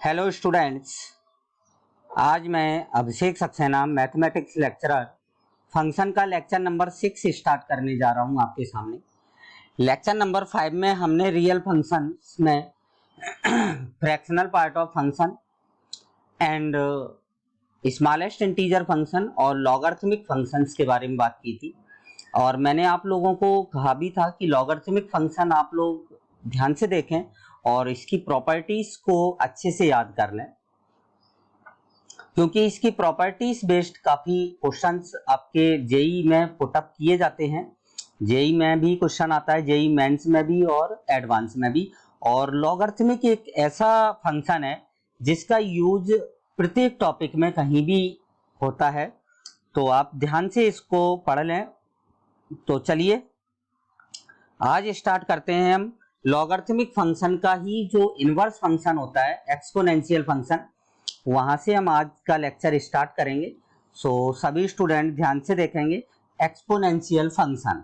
Hello students, आज मैं अभिषेक Saxena mathematics lecturer function का लेक्चर नंबर 6 स्टार्ट करने जा रहा हूं आपके सामने। लेक्चर नंबर 5 में हमने रियल फंक्शंस में fractional part of function and smallest integer function और लॉगरिथमिक फंक्शंस के बारे में बात की थी। और मैंने आप लोगों को कहा भी था कि लॉगरिथमिक फंक्शन आप लोग ध्यान से देखें और इसकी प्रॉपर्टीज को अच्छे से याद कर लें, क्योंकि इसकी प्रॉपर्टीज बेस्ड काफी क्वेश्चंस आपके जेई में पुटअप किए जाते हैं। जेई में भी क्वेश्चन आता है, जेई मेंस में भी और एडवांस में भी। और लॉगरिथमिक एक ऐसा फंक्शन है जिसका यूज प्रत्येक टॉपिक में कहीं भी होता है, तो आप ध्यान से इसको पढ़ लें। तो चलिए आज स्टार्ट करते हैं हम लॉगरिथमिक फंक्शन का ही जो इनवर्स फंक्शन होता है, एक्सपोनेंशियल फंक्शन, वहां से हम आज का लेक्चर स्टार्ट करेंगे। सो सभी स्टूडेंट ध्यान से देखेंगे एक्सपोनेंशियल फंक्शन।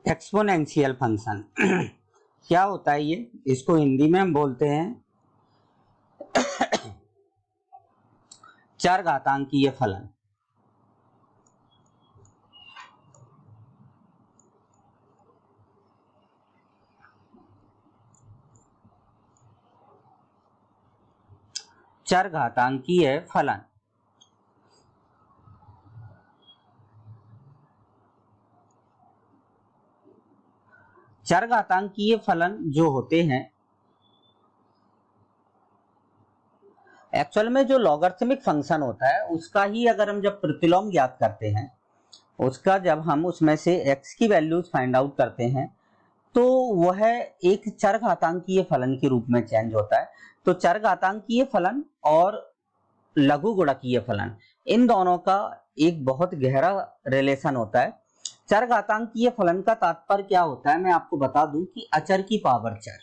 एक्सपोनेंशियल फंक्शन क्या होता है? ये इसको हिंदी में हम बोलते हैं चरघातांकीय फलन। चरघातांकीय फलन चरघातांकीय फलन जो होते हैं, एक्चुअल में जो लॉगरिथमिक फंक्शन होता है उसका ही अगर हम जब प्रतिलोम ज्ञात करते हैं, उसका जब हम उसमें से x की वैल्यूज फाइंड आउट करते हैं तो वह एक चरघातांकीय फलन के रूप में चेंज होता है। तो चरघातांकीय फलन और लघुगुणकीय फलन, इन दोनों का एक बहुत गहरा रिलेशन होता है। चरघातांकीय फलन का तात्पर्य क्या होता है मैं आपको बता दूं कि अचर की पावर चर,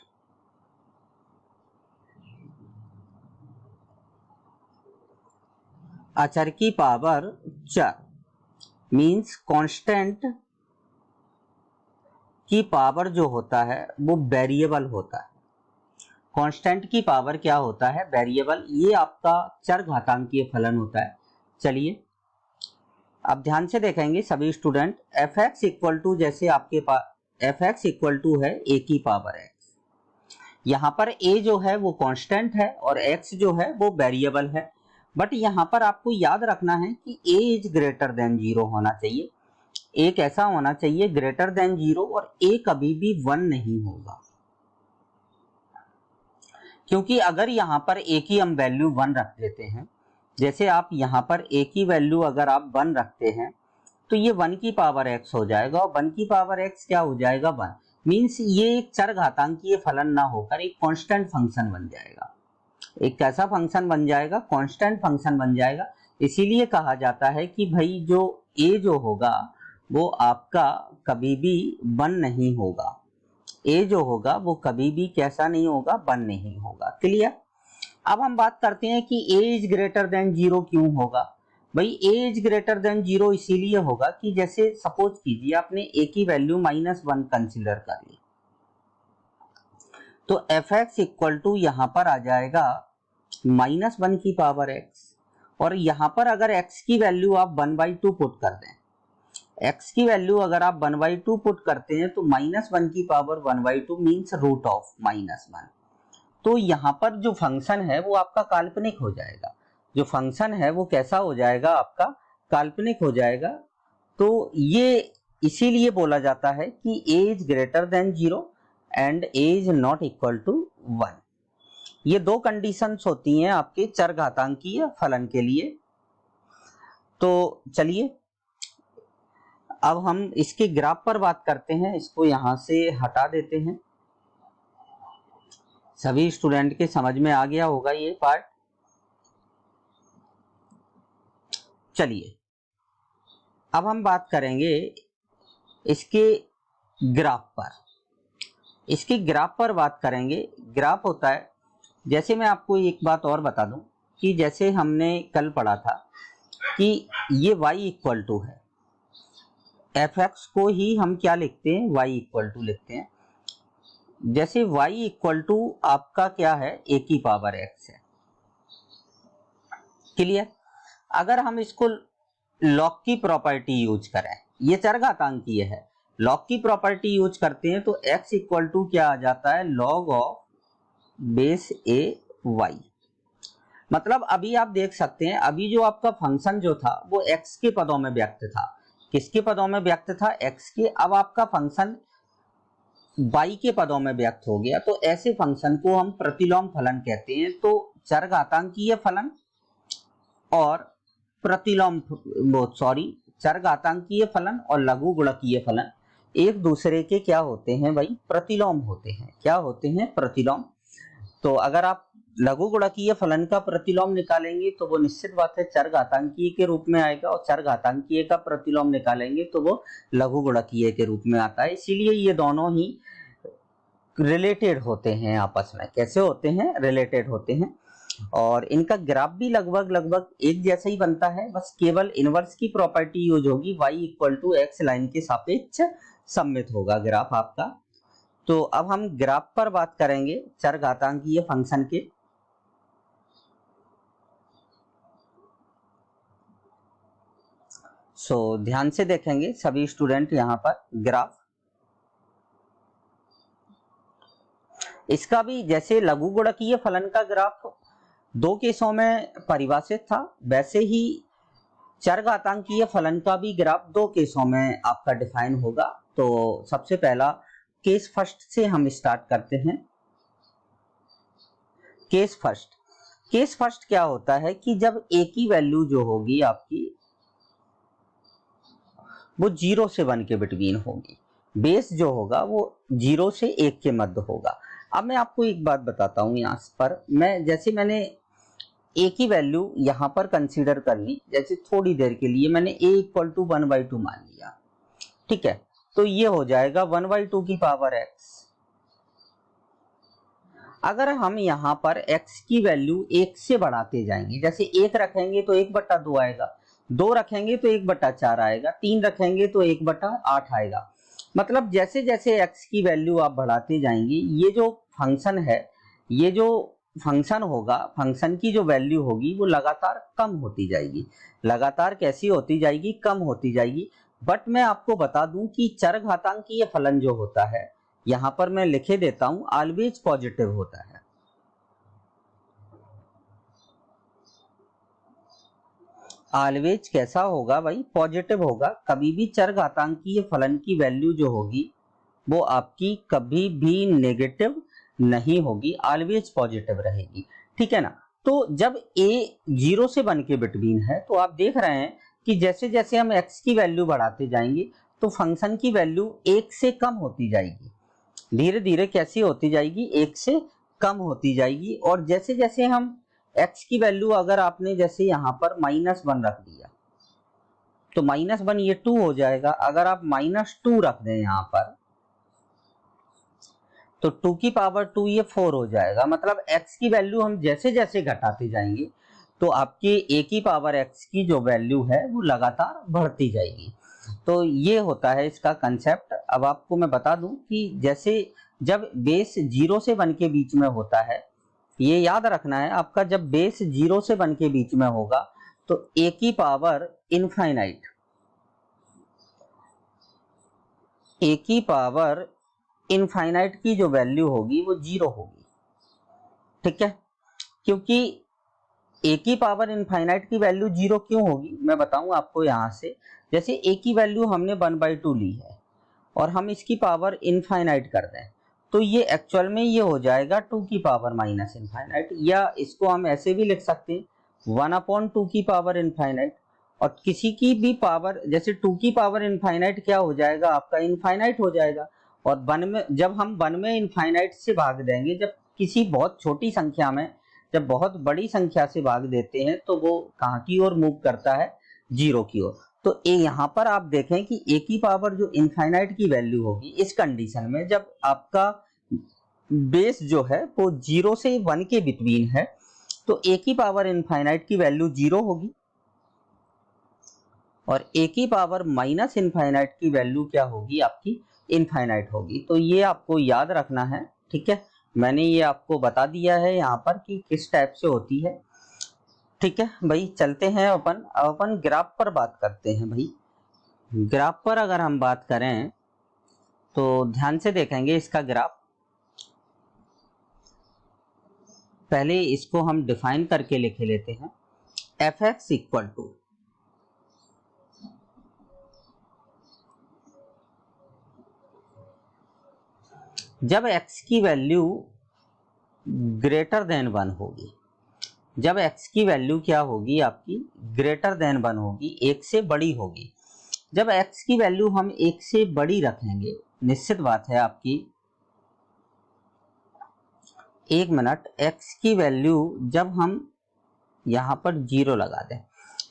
अचर की पावर चर मींस कांस्टेंट की पावर जो होता है वो वेरिएबल होता है। कांस्टेंट की पावर क्या होता है? वेरिएबल। ये आपका चरघातांकीय फलन होता है। चलिए अब ध्यान से देखेंगे सभी student. F X equal to, जैसे आपके पास एफ एक्स इक्वल टू है ए की पावर एक्स, यहां पर ए जो है वो कांस्टेंट है और एक्स जो है वो वेरिएबल है। बट यहां पर आपको याद रखना है कि ए इज ग्रेटर देन 0 होना चाहिए। ए कैसा होना चाहिए? ग्रेटर देन 0, और ए कभी भी 1 नहीं होगा, क्योंकि अगर यहां पर ए की हम वैल्यू 1 रख देते हैं, जैसे आप यहां पर ए की वैल्यू अगर आप 1 रखते हैं तो ये 1 की पावर x हो जाएगा, और 1 की पावर x क्या हो जाएगा? 1। मींस ये एक चरघातांकीय फलन ना होकर एक कांस्टेंट फंक्शन बन जाएगा। एक कैसा फंक्शन बन जाएगा? कांस्टेंट फंक्शन बन जाएगा। इसीलिए कहा जाता है कि भाई जो a जो होगा वो आपका कभी भी 1 नहीं होगा। a जो होगा वो कभी भी कैसा नहीं होगा? 1 नहीं होगा। क्लियर? अब हम बात करते हैं कि a इज ग्रेटर देन 0 क्यों होगा। भाई a इज ग्रेटर देन 0 इसीलिए होगा कि जैसे सपोज कीजिए आपने a की वैल्यू -1 कंसीडर कर ली, तो एफ एक्स इक्वल टू यहां पर आ जाएगा -1 की पावर x, और यहां पर अगर x की वैल्यू आप 1/2 पुट कर दें, x की वैल्यू अगर आप 1/2 पुट करते हैं तो -1 की पावर 1/2 मींस रूट ऑफ -1। तो यहां पर जो फंक्शन है वो आपका काल्पनिक हो जाएगा। जो फंक्शन है वो कैसा हो जाएगा? आपका काल्पनिक हो जाएगा। तो ये इसीलिए बोला जाता है कि a is greater than 0 and a is not equal to 1। ये दो कंडीशंस होती हैं आपके चरघातांकीय फलन के लिए। तो चलिए अब हम इसके ग्राफ पर बात करते हैं। इसको यहां से हटा देते हैं। सभी स्टूडेंट के समझ में आ गया होगा ये पार्ट। चलिए अब हम बात करेंगे इसके ग्राफ पर। इसके ग्राफ पर बात करेंगे। ग्राफ होता है जैसे मैं आपको एक बात और बता दूं कि जैसे हमने कल पढ़ा था कि ये y इक्वल टू है, fx को ही हम क्या लिखते हैं, y इक्वल टू लिखते हैं। जैसे y इक्वल टू आपका क्या है, a की पावर x है। क्लियर? अगर हम इसको लॉग की प्रॉपर्टी यूज करें, ये चरघातांकीय है, लॉग की प्रॉपर्टी यूज करते हैं तो x इक्वल टू क्या आ जाता है, log of base a y। मतलब अभी आप देख सकते हैं, अभी जो आपका फंक्शन जो था वो x के पदों में व्यक्त था। किसके पदों में व्यक्त था, x के। अब आपका फंक्शन y के पदों में व्यक्त हो गया, तो ऐसे फंक्शन को हम प्रतिलोम फलन कहते हैं। तो चरघातांकीय फलन और चरघातांकीय फलन और लघु गुणकीय फलन एक दूसरे के क्या होते हैं भाई, प्रतिलोम होते हैं। क्या होते हैं, प्रतिलोम। तो अगर आप लघु गुणकीय फलन का प्रतिलोम निकालेंगे तो वो निश्चित बात है चरघातांकीय के रूप में आएगा, और चरघातांकीय का प्रतिलोम निकालेंगे तो वो लघु गुणकीय के रूप में आता है। इसीलिए ये दोनों ही रिलेटेड होते हैं आपस में। कैसे होते हैं, रिलेटेड होते हैं। और इनका ग्राफ भी लगभग एक जैसा ही बनता है, बस केवल इनवर्स की प्रॉपर्टी यूज होगी, y equal to x line के सापेक्ष सममित होगा ग्राफ आपका। तो अब हम ग्राफ पर बात करेंगे चरघातांकीय फंक्शन के। ध्यान से देखेंगे सभी स्टूडेंट यहाँ पर ग्राफ। इसका भी जैसे लघु गुणकीय फलन का ग्राफ दो केसों में परिभाषित था, वैसे ही चरघातांकीय फलन का भी ग्राफ दो केसों में आपका डिफाइन होगा। तो सबसे पहला केस फर्स्ट से हम स्टार्ट करते हैं। केस फर्स्ट क्या होता है कि जब a की वैल्यू जो होगी आपकी वो 0 से 1 के बिटवीन होगी, बेस जो होगा वो 0 से 1 के मध्य होगा। अब मैं आपको एक बात बताता हूं, यहाँ पर मैंने a की वैल्यू यहां पर कंसीडर कर ली। जैसे थोड़ी देर के लिए मैंने a इक्वल टू 1/2 मान लिया, ठीक है। तो ये हो जाएगा 1/2 की पावर x। अगर हम यहां पर x की वैल्यू 1 से बढ़ाते जाएंगे, जैसे 1 रखेंगे तो 1/2 आएगा, 2 रखेंगे तो 1/4 आएगा, 3 रखेंगे तो 1/8 आएगा। मतलब जैसे जैसे x की वैल्यू आप बढ़ाते जाएंगे, ये जो फंक्शन है, ये जो फंक्शन होगा, फंक्शन की जो वैल्यू होगी वो लगातार कम होती जाएगी। लगातार कैसी होती जाएगी, कम होती जाएगी। बट मैं आपको बता दूं कि चरघातांकीय फलन जो होता है, यहां पर मैं लिखे देता हूं, ऑलवेज पॉजिटिव होता है। ऑलवेज कैसा होगा भाई, पॉजिटिव होगा। कभी भी चरघातांकीय फलन की वैल्यू जो होगी वो आपकी कभी भी नेगेटिव नहीं होगी, ऑलवेज पॉजिटिव रहेगी, ठीक है ना। तो जब a 0 से 1 के बिटवीन है, तो आप देख रहे हैं कि जैसे जैसे हम x की वैल्यू बढ़ाते जाएंगे तो फंक्शन की वैल्यू 1 से कम होती जाएगी, धीरे धीरे कैसी होती जाएगी, 1 से कम होती जाएगी। और जैसे जैसे हम x की वैल्यू, अगर आपने जैसे यहाँ पर -1 रख दिया तो -1 ये 2 हो जाएगा। अगर आप -2 रख दें यहाँ पर तो 2 की पावर 2 ये 4 हो जाएगा। मतलब x की वैल्यू हम जैसे जैसे घटाते जाएंगे तो आपके a की पावर x की जो वैल्यू है वो लगातार बढ़ती जाएगी। तो ये होता है इसका कंसेप्ट। अब आपको मैं बता दूं कि जैसे जब बेस 0 से 1 के बीच में होता है, ये याद रखना है आपका, जब बेस 0 से 1 के बीच में होगा तो a की पावर इनफाइनाइट, a की पावर इनफाइनाइट की जो वैल्यू होगी वो 0 होगी, ठीक है। क्योंकि a की पावर इनफाइनाइट की वैल्यू 0 क्यों होगी, मैं बताऊं आपको। यहां से जैसे a की वैल्यू हमने 1/2 ली है और हम इसकी पावर इनफाइनाइट कर दें तो ये एक्चुअल में ये हो जाएगा 2 की पावर माइनस इनफाइनाइट, या इसको हम ऐसे भी लिख सकते हैं 1/2 की पावर इनफाइनाइट। और किसी की भी पावर, जैसे 2 की पावर इनफाइनाइट क्या हो जाएगा आपका, इनफाइनाइट हो जाएगा। और 1 में, जब हम 1 में इनफाइनाइट से भाग देंगे, जब किसी बहुत छोटी संख्या में जब बहुत बड़ी संख्या से भाग देते हैं तो वो कहाँ की ओर मूव करता है, 0 की ओर। तो ए यहाँ पर आप देखें कि a की पावर जो इनफाइनाइट की वैल्यू होगी, इस कंडीशन में जब आपका बेस जो है वो 0 से 1 के बिटवीन है, तो a की पावर इनफाइनाइट की वैल्यू 0 होगी और a की पावर माइनस इनफाइनाइट की वैल्यू क्या होगी, आपकी इनफाइनाइट होगी। तो ये आपको याद रखना है, ठीक है। मैंने ये आपको बता दिया है यहाँ पर कि किस टाइप से होती है, ठीक है भाई। चलते हैं अपन ग्राफ पर बात करते हैं भाई। ग्राफ पर अगर हम बात करें तो ध्यान से देखेंगे इसका ग्राफ। पहले इसको हम डिफाइन करके लिख लेते हैं। एफ एक्स इक्वल टू जब x की वैल्यू ग्रेटर देन 1 होगी, जब x की वैल्यू क्या होगी आपकी ग्रेटर देन 1 होगी, 1 से बड़ी होगी। जब x की वैल्यू हम 1 से बड़ी रखेंगे, निश्चित बात है आपकी, एक मिनट, x की वैल्यू जब हम यहां पर 0 लगा दें,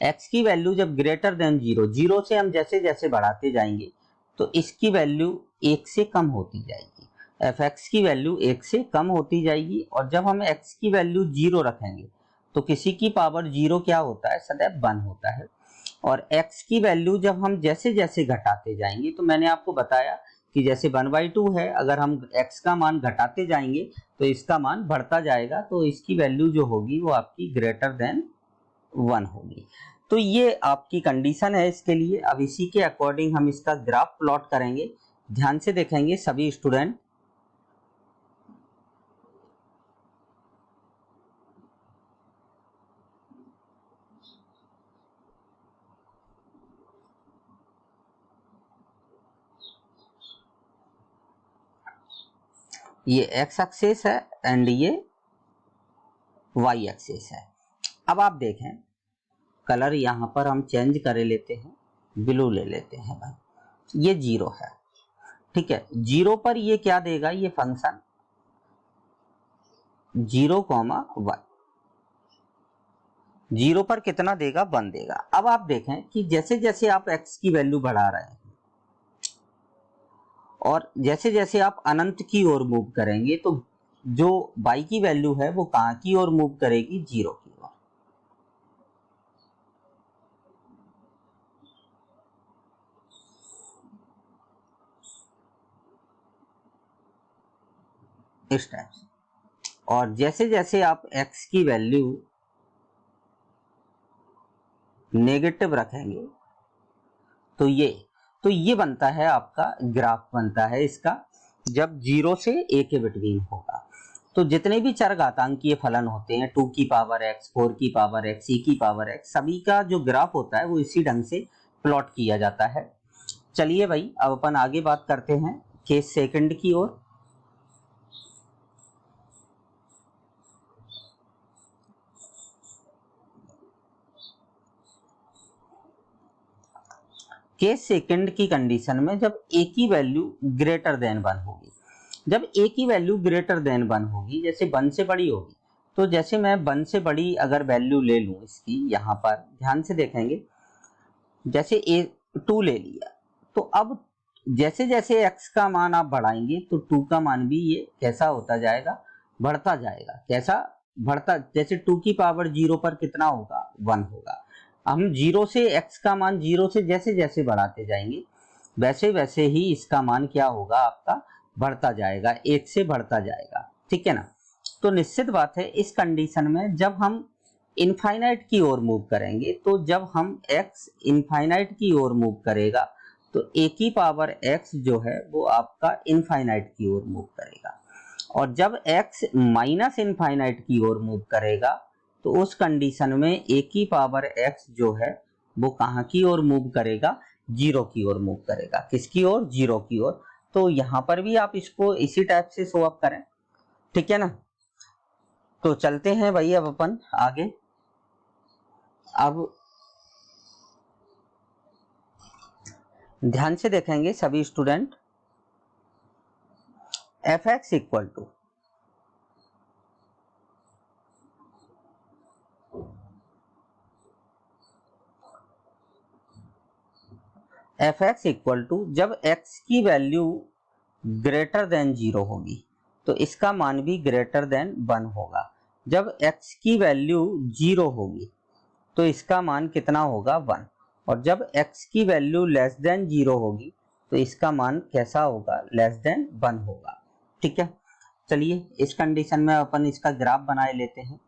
x की वैल्यू जब ग्रेटर देन 0, 0 से हम जैसे जैसे बढ़ाते जाएंगे तो इसकी वैल्यू 1 से कम होती जाएगी, एफ एक्स की वैल्यू 1 से कम होती जाएगी। और जब हम x की वैल्यू 0 रखेंगे तो किसी की पावर 0 क्या होता है, सदैव 1 होता है। और x की वैल्यू जब हम जैसे जैसे घटाते जाएंगे, तो मैंने आपको बताया कि जैसे 1/2 है, अगर हम x का मान घटाते जाएंगे तो इसका मान बढ़ता जाएगा, तो इसकी वैल्यू जो होगी वो आपकी ग्रेटर देन 1 होगी। तो ये आपकी कंडीशन है इसके लिए। अब इसी के अकॉर्डिंग हम इसका ग्राफ प्लॉट करेंगे। ध्यान से देखेंगे सभी स्टूडेंट। ये x एक्सिस है एंड ये y एक्सिस है। अब आप देखें, कलर यहां पर हम चेंज कर लेते हैं, ब्लू ले लेते हैं भाई। ये 0 है, ठीक है। 0 पर ये क्या देगा, ये फंक्शन 0, y 0 पर कितना देगा, 1 देगा। अब आप देखें कि जैसे जैसे आप x की वैल्यू बढ़ा रहे हैं और जैसे जैसे आप अनंत की ओर मूव करेंगे, तो जो y की वैल्यू है वो कहां की ओर मूव करेगी, 0 की ओर। इस टाइप से। और जैसे जैसे आप x की वैल्यू नेगेटिव रखेंगे तो ये बनता है आपका ग्राफ, बनता है इसका जब 0 से a के बिटवीन होगा। तो जितने भी चरघातांकीय फलन होते हैं, 2 की पावर x, 4 की पावर x, e की पावर x, सभी का जो ग्राफ होता है वो इसी ढंग से प्लॉट किया जाता है। चलिए भाई, अब अपन आगे बात करते हैं केस सेकंड की ओर। केस सेकंड की कंडीशन में जब a की वैल्यू ग्रेटर देन 1 होगी, जब a की वैल्यू ग्रेटर देन 1 होगी, जैसे 1 से बड़ी होगी, तो जैसे मैं 1 से बड़ी अगर वैल्यू ले लूं इसकी, यहां पर ध्यान से देखेंगे, जैसे a2 ले लिया, तो अब जैसे जैसे x का मान आप बढ़ाएंगे तो 2 का मान भी ये कैसा होता जाएगा, बढ़ता जाएगा। कैसा बढ़ता, जैसे 2 की पावर 0 पर कितना होगा, 1 होगा। हम 0 से x का मान 0 से जैसे जैसे बढ़ाते जाएंगे, वैसे वैसे ही इसका मान क्या होगा, आपका बढ़ता जाएगा, 1 से बढ़ता जाएगा, ठीक है ना। तो निश्चित बात है इस कंडीशन में जब हम इनफाइनाइट की ओर मूव करेंगे, तो जब हम x इनफाइनाइट की ओर मूव करेगा तो a की पावर x जो है वो आपका इनफाइनाइट की ओर मूव करेगा। और जब x माइनस इनफाइनाइट की ओर मूव करेगा तो उस कंडीशन में a की पावर x जो है वो कहां की ओर मूव करेगा, 0 की ओर मूव करेगा। किसकी ओर, 0 की ओर। तो यहां पर भी आप इसको इसी टाइप से शो अप करें, ठीक है ना। तो चलते हैं भाई अब अपन आगे। अब ध्यान से देखेंगे सभी student. F X equal to जब x की वैल्यू ग्रेटर देन 0 होगी, तो इसका मान भी ग्रेटर देन 1 होगा। जब x की वैल्यू 0 होगी तो इसका मान कितना होगा 1, और जब x की वैल्यू लेस देन 0 होगी तो इसका मान कैसा होगा, लेस देन 1 होगा। ठीक है, चलिए इस कंडीशन में अपन इसका ग्राफ बनाए लेते हैं।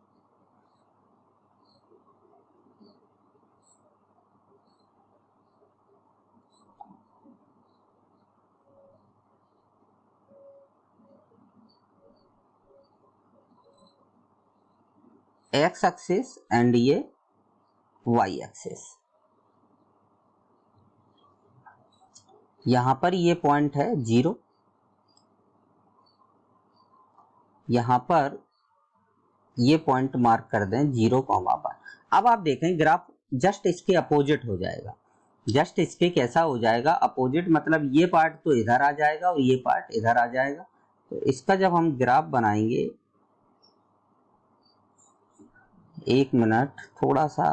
एक्स एक्सिस एंड ये वाई एक्सिस, यहां पर ये पॉइंट है 0, यहां पर ये पॉइंट मार्क कर दें 0,1। अब आप देखें ग्राफ जस्ट इसके अपोजिट हो जाएगा। जस्ट इसके कैसा हो जाएगा, अपोजिट मतलब ये पार्ट तो इधर आ जाएगा और ये पार्ट इधर आ जाएगा। तो इसका जब हम ग्राफ बनाएंगे, एक मिनट, थोड़ा सा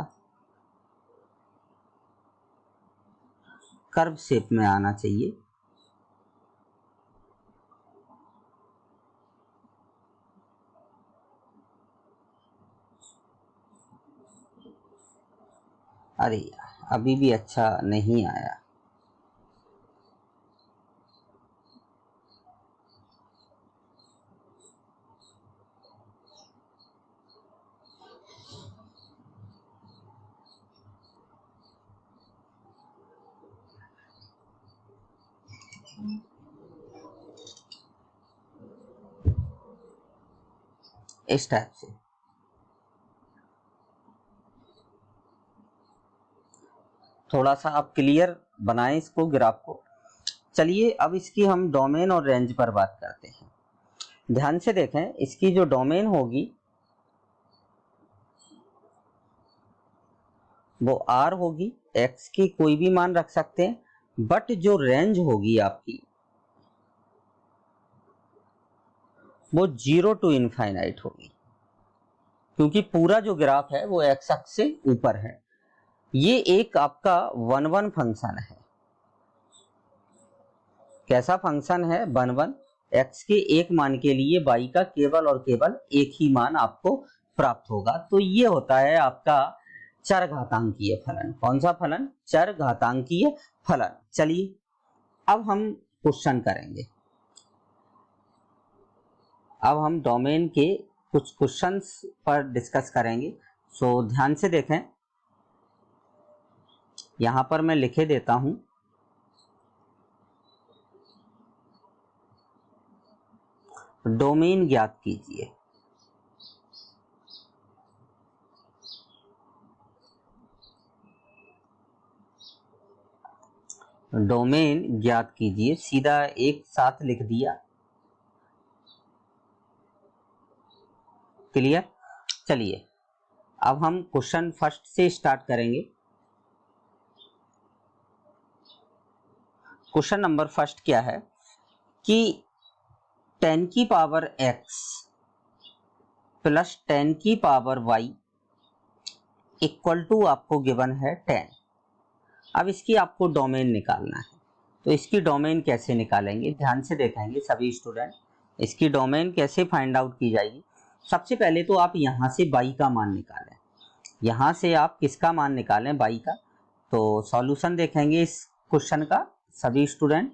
कर्व शेप में आना चाहिए। अरे यार अभी भी अच्छा नहीं आया। इस टाइप से थोड़ा सा आप क्लियर बनाएं इसको, ग्राफ को। चलिए अब इसकी हम डोमेन और रेंज पर बात करते हैं। ध्यान से देखें, इसकी जो डोमेन होगी वो R होगी, x की कोई भी मान रख सकते हैं, बट जो रेंज होगी आपकी वो 0 टू इनफाइनाइट होगी, क्योंकि पूरा जो ग्राफ है वो x अक्ष से ऊपर है। ये एक आपका 1-1 फंक्शन है। कैसा फंक्शन है, 1-1। x के एक मान के लिए y का केवल और केवल एक ही मान आपको प्राप्त होगा। तो ये होता है आपका चरघातांकीय फलन। कौन सा फलन, चरघातांकीय फलन। चलिए अब हम क्वेश्चन करेंगे। अब हम डोमेन के कुछ क्वेश्चंस पर डिस्कस करेंगे। सो ध्यान से देखें, यहां पर मैं लिखे देता हूं, डोमेन ज्ञात कीजिए। डोमेन ज्ञात कीजिए, सीधा एक साथ लिख दिया। क्लियर। चलिए अब हम क्वेश्चन फर्स्ट से स्टार्ट करेंगे। क्वेश्चन नंबर फर्स्ट क्या है कि 10 की पावर x प्लस 10 की पावर y इक्वल टू आपको गिवन है 10। अब इसकी आपको डोमेन निकालना है। तो इसकी डोमेन कैसे निकालेंगे, ध्यान से देखेंगे सभी स्टूडेंट। इसकी डोमेन कैसे फाइंड आउट की जाएगी। सबसे पहले तो आप यहां से y का मान निकालें। यहां से आप किसका मान निकालें, y का। तो सॉल्यूशन देखेंगे इस क्वेश्चन का सभी स्टूडेंट।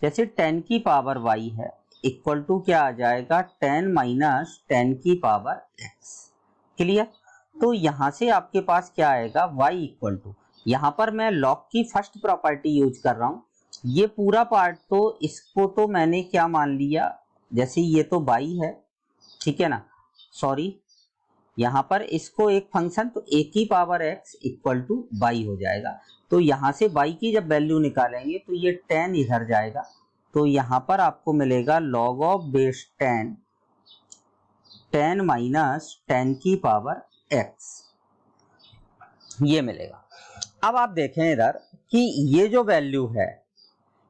जैसे 10 की पावर y है इक्वल टू क्या आ जाएगा, 10 माइनस 10 की पावर x। क्लियर। तो यहां से आपके पास क्या आएगा, y इक्वल टू, यहां पर मैं लॉग की फर्स्ट प्रॉपर्टी यूज कर रहा हूं। ये पूरा पार्ट तो इसको तो मैंने क्या मान लिया, जैसे ये तो y है, ठीक है ना, सॉरी यहां पर इसको एक फंक्शन, तो a की power x equal to y हो जाएगा। तो यहां से y की जब वैल्यू निकालेंगे तो ये 10 इधर जाएगा, तो यहां पर आपको मिलेगा log ऑफ बेस 10, 10 माइनस 10 की पावर x, ये मिलेगा। अब आप देखें इधर कि ये जो वैल्यू है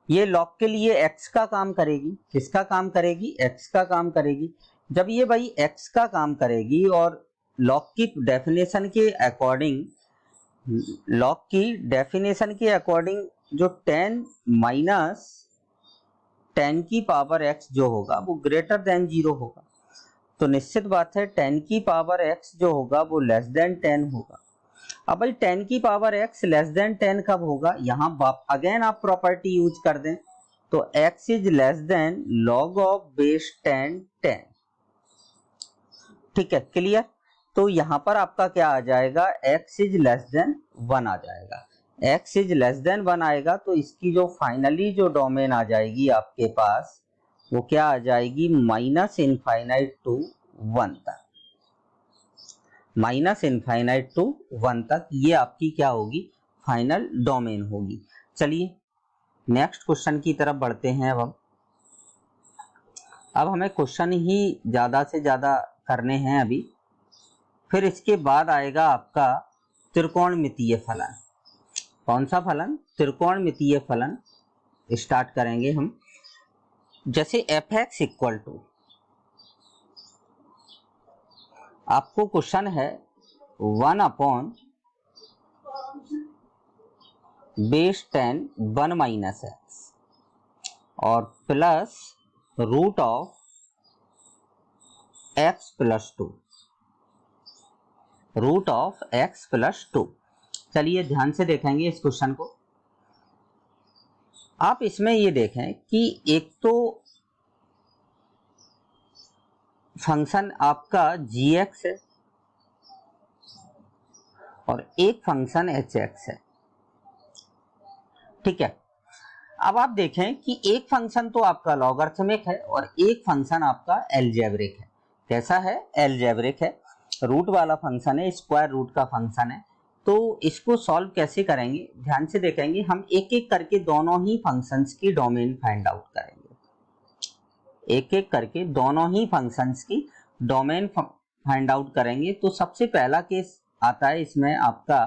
ये लॉग के लिए x का काम करेगी। किसका काम करेगी, x का काम करेगी। जब ये भाई x का काम करेगी और लॉग की डेफिनेशन के अकॉर्डिंग, लॉग की डेफिनेशन के अकॉर्डिंग जो 10 माइनस 10 की पावर x जो होगा वो ग्रेटर देन 0 होगा। तो निश्चित बात है 10 की पावर x जो होगा वो लेस देन 10 होगा। अब भाई 10 की पावर x लेस देन 10 कब होगा, यहाँ अगेन आप प्रॉपर्टी यूज कर दें तो x is less then log of base 10 10। ठीक है, क्लियर। तो यहाँ पर आपका क्या आ जाएगा, x इज लेस देन 1 आ जाएगा। x इज लेस देन 1 आएगा तो इसकी जो फाइनली जो डोमेन आ जाएगी आपके पास वो क्या आ जाएगी, माइनस इनफाइनाइट टू 1 तक। माइनस इनफाइनाइट टू 1 तक ये आपकी क्या होगी, फाइनल डोमेन होगी। चलिए नेक्स्ट क्वेश्चन की तरफ बढ़ते हैं। अब हमें क्वेश्चन ही ज्यादा से ज्यादा करने हैं अभी, फिर इसके बाद आएगा आपका त्रिकोणमितीय फलन। कौन सा फलन, त्रिकोणमितीय फलन स्टार्ट करेंगे हम। जैसे fx इक्वल टू, आपको क्वेश्चन है 1 अपॉन बेस 10 1 माइनस एक्स और plus root of x plus 2, root of x plus 2। चलिए ध्यान से देखेंगे इस क्वेश्चन को। आप इसमें ये देखें कि एक तो फंक्शन आपका gx है और एक फंक्शन hx है। ठीक है, अब आप देखें कि एक फंक्शन तो आपका लॉगरिथमिक है और एक फंक्शन आपका एलजेब्रिक है। कैसा है, एलजेब्रिक है, रूट वाला फंक्शन है, स्क्वायर रूट का फंक्शन है। तो इसको सॉल्व कैसे करेंगे, ध्यान से देखेंगे। हम एक एक करके दोनों ही फंक्शंस की डोमेन फाइंड आउट करेंगे, एक एक करके दोनों ही फंक्शंस की डोमेन फाइंड आउट करेंगे। तो सबसे पहला केस आता है इसमें आपका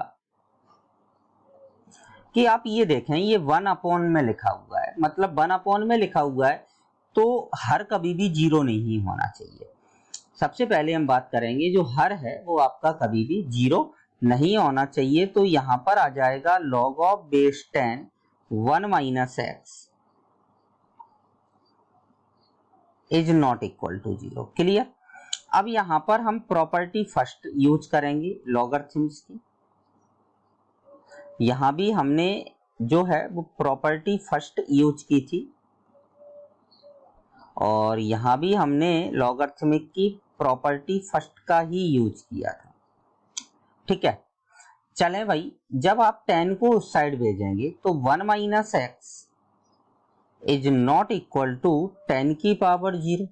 कि आप ये देखें ये 1 अपॉन में लिखा हुआ है, मतलब 1 अपॉन में लिखा हुआ है तो हर कभी भी 0 नहीं होना चाहिए। सबसे पहले हम बात करेंगे जो हर है वो आपका कभी भी 0 नहीं होना चाहिए। तो यहां पर आ जाएगा log of base 10 1 minus X is not equal to 0। Clear. अब यहां पर हम प्रॉपर्टी फर्स्ट यूज करेंगे लॉगरिथम्स की। यहां भी हमने जो है वो प्रॉपर्टी फर्स्ट यूज की थी और यहां भी हमने लॉगरिथमिक की प्रॉपर्टी फर्स्ट का ही यूज किया था। ठीक है, चलें भाई, जब आप 10 को उस साइड भेजेंगे तो 1 minus X is not equal to 10 की पावर 0।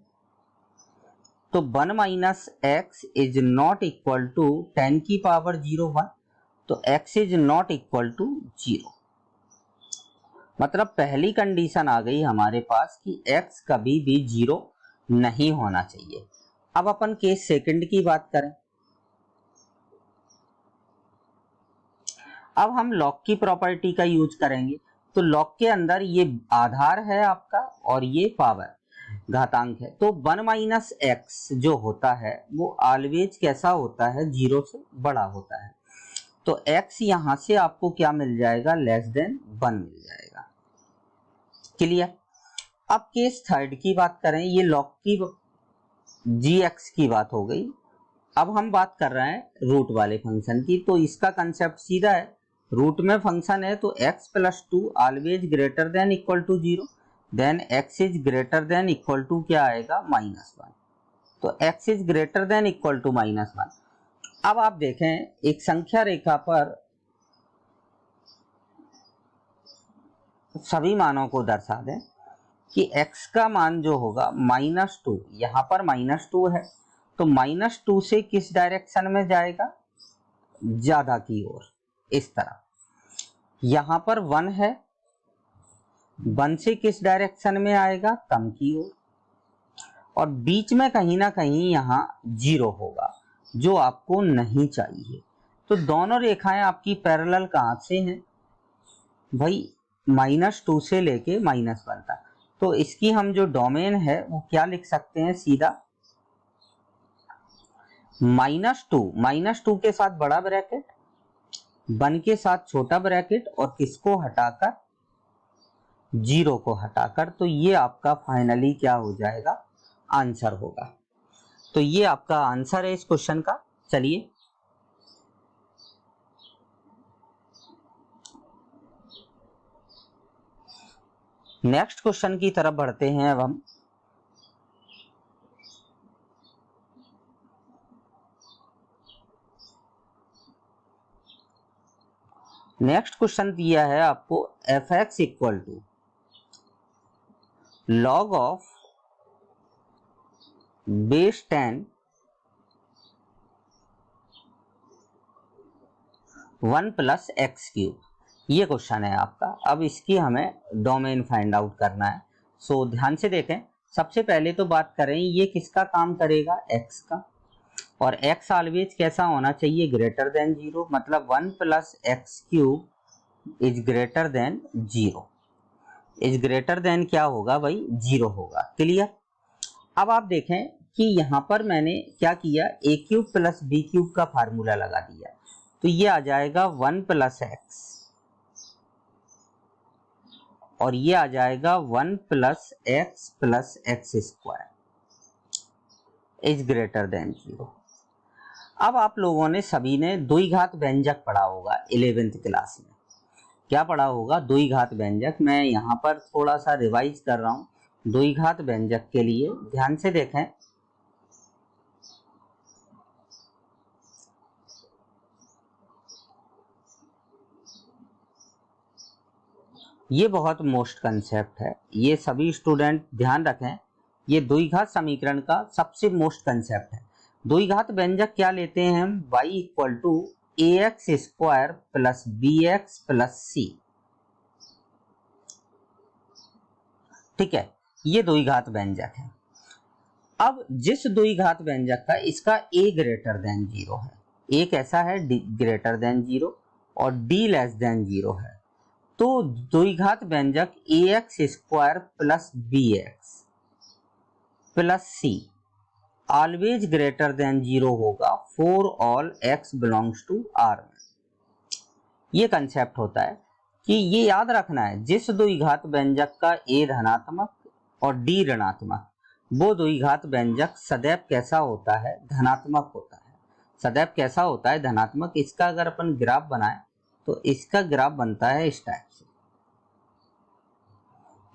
तो 1 minus X is not equal to 10 की पावर 0 1, तो x is not equal to 0। मतलब पहली कंडीशन आ गई हमारे पास कि x कभी भी 0 नहीं होना चाहिए। अब अपन केस सेकंड की बात करें। अब हम लॉग की प्रॉपर्टी का यूज करेंगे। तो लॉग के अंदर ये आधार है आपका और ये पावर घातांक है। तो 1 माइनस एक्स जो होता है वो ऑलवेज कैसा होता है, 0 से बड़ा होता है। तो x यहां से आपको क्या मिल जाएगा, लेस देन 1 मिल जाएगा। क्लियर। अब केस थर्ड की बात करें, ये लॉग की gx की बात हो गई। अब हम बात कर रहे हैं रूट वाले फंक्शन की। तो इसका कंसेप्ट सीधा है, रूट में फंक्शन है तो x plus 2 always greater than equal to 0, then x is greater than equal to क्या आएगा, -1। तो x is greater than equal to -1। अब आप देखें एक संख्या रेखा पर सभी मानों को दर्शा दें कि x का मान जो होगा -2, यहां पर -2 है तो -2 से किस डायरेक्शन में जाएगा, ज्यादा की ओर, इस तरह। यहां पर 1 है, 1 से किस डायरेक्शन में आएगा, कम की ओर, और बीच में कहीं ना कहीं यहां 0 होगा जो आपको नहीं चाहिए। तो दोनों रेखाएं आपकी पैरेलल कहां से हैं भाई, -2 से लेके -1 तक। तो इसकी हम जो डोमेन है वो क्या लिख सकते हैं, सीधा -2 के साथ बड़ा ब्रैकेट, 1 के साथ छोटा ब्रैकेट और किसको हटाकर जीरो को हटाकर, तो ये आपका फाइनली क्या हो जाएगा, आंसर होगा। तो ये आपका आंसर है इस क्वेश्चन का। चलिए नेक्स्ट क्वेश्चन की तरफ बढ़ते हैं अब हम। नेक्स्ट क्वेश्चन दिया है आपको F X equal to log of base 10 1 plus X cube, ये क्वेश्चन है आपका। अब इसकी हमें डोमेन फाइंड आउट करना है। सो ध्यान से देखें, सबसे पहले तो बात करें ये किसका काम करेगा, एक्स का। और एक्स ऑलवेज कैसा होना चाहिए, ग्रेटर देन जीरो, मतलब 1 plus X cube is greater than zero. Is greater then क्या होगा भाई, जीरो होगा। क्लियर। अब आप देखें कि यहां पर मैंने क्या किया, ए क्यूब प्लस बी क्यूब का फार्मूला लगा दिया, तो ये आ जाएगा 1 प्लस एक्स और ये आ जाएगा 1 plus x square is greater than zero. अब आप लोगों ने सभी ने द्विघात व्यंजक पढ़ा होगा 11th क्लास में। क्या पढ़ा होगा, द्विघात व्यंजक। मैं यहाँ पर थोड़ा सा रिवाइज कर रहा हूँ द्विघात व्यंजक के लिए। ध्यान से देखें, ये बहुत मोस्ट कंसेप्ट है, ये सभी स्टूडेंट ध्यान रखें। ये द्विघात समीकरण का सबसे मोस्ट कंसेप्ट है। द्विघात व्यंजक क्या लेते हैं हम, y equal to A X square plus B X plus C. ठीक है, ये द्विघात व्यंजक है। अब जिस द्विघात व्यंजक का इसका a ग्रेटर देन जीरो है, a कैसा है, d ग्रेटर देन जीरो और d लेस देन जीरो है, तो द्विघात व्यंजक A X square plus B X plus C always greater than zero होगा for all X belongs to R में। ये कंसेप्ट होता है कि ये याद रखना है, जिस द्विघात व्यंजक का ए धनात्मक और डी ऋणात्मक, वो द्विघात व्यंजक सदैव कैसा होता है, धनात्मक होता है। सदैव कैसा होता है, धनात्मक। इसका अगर अपन ग्राफ बनाए तो इसका ग्राफ बनता है इस टाइप से।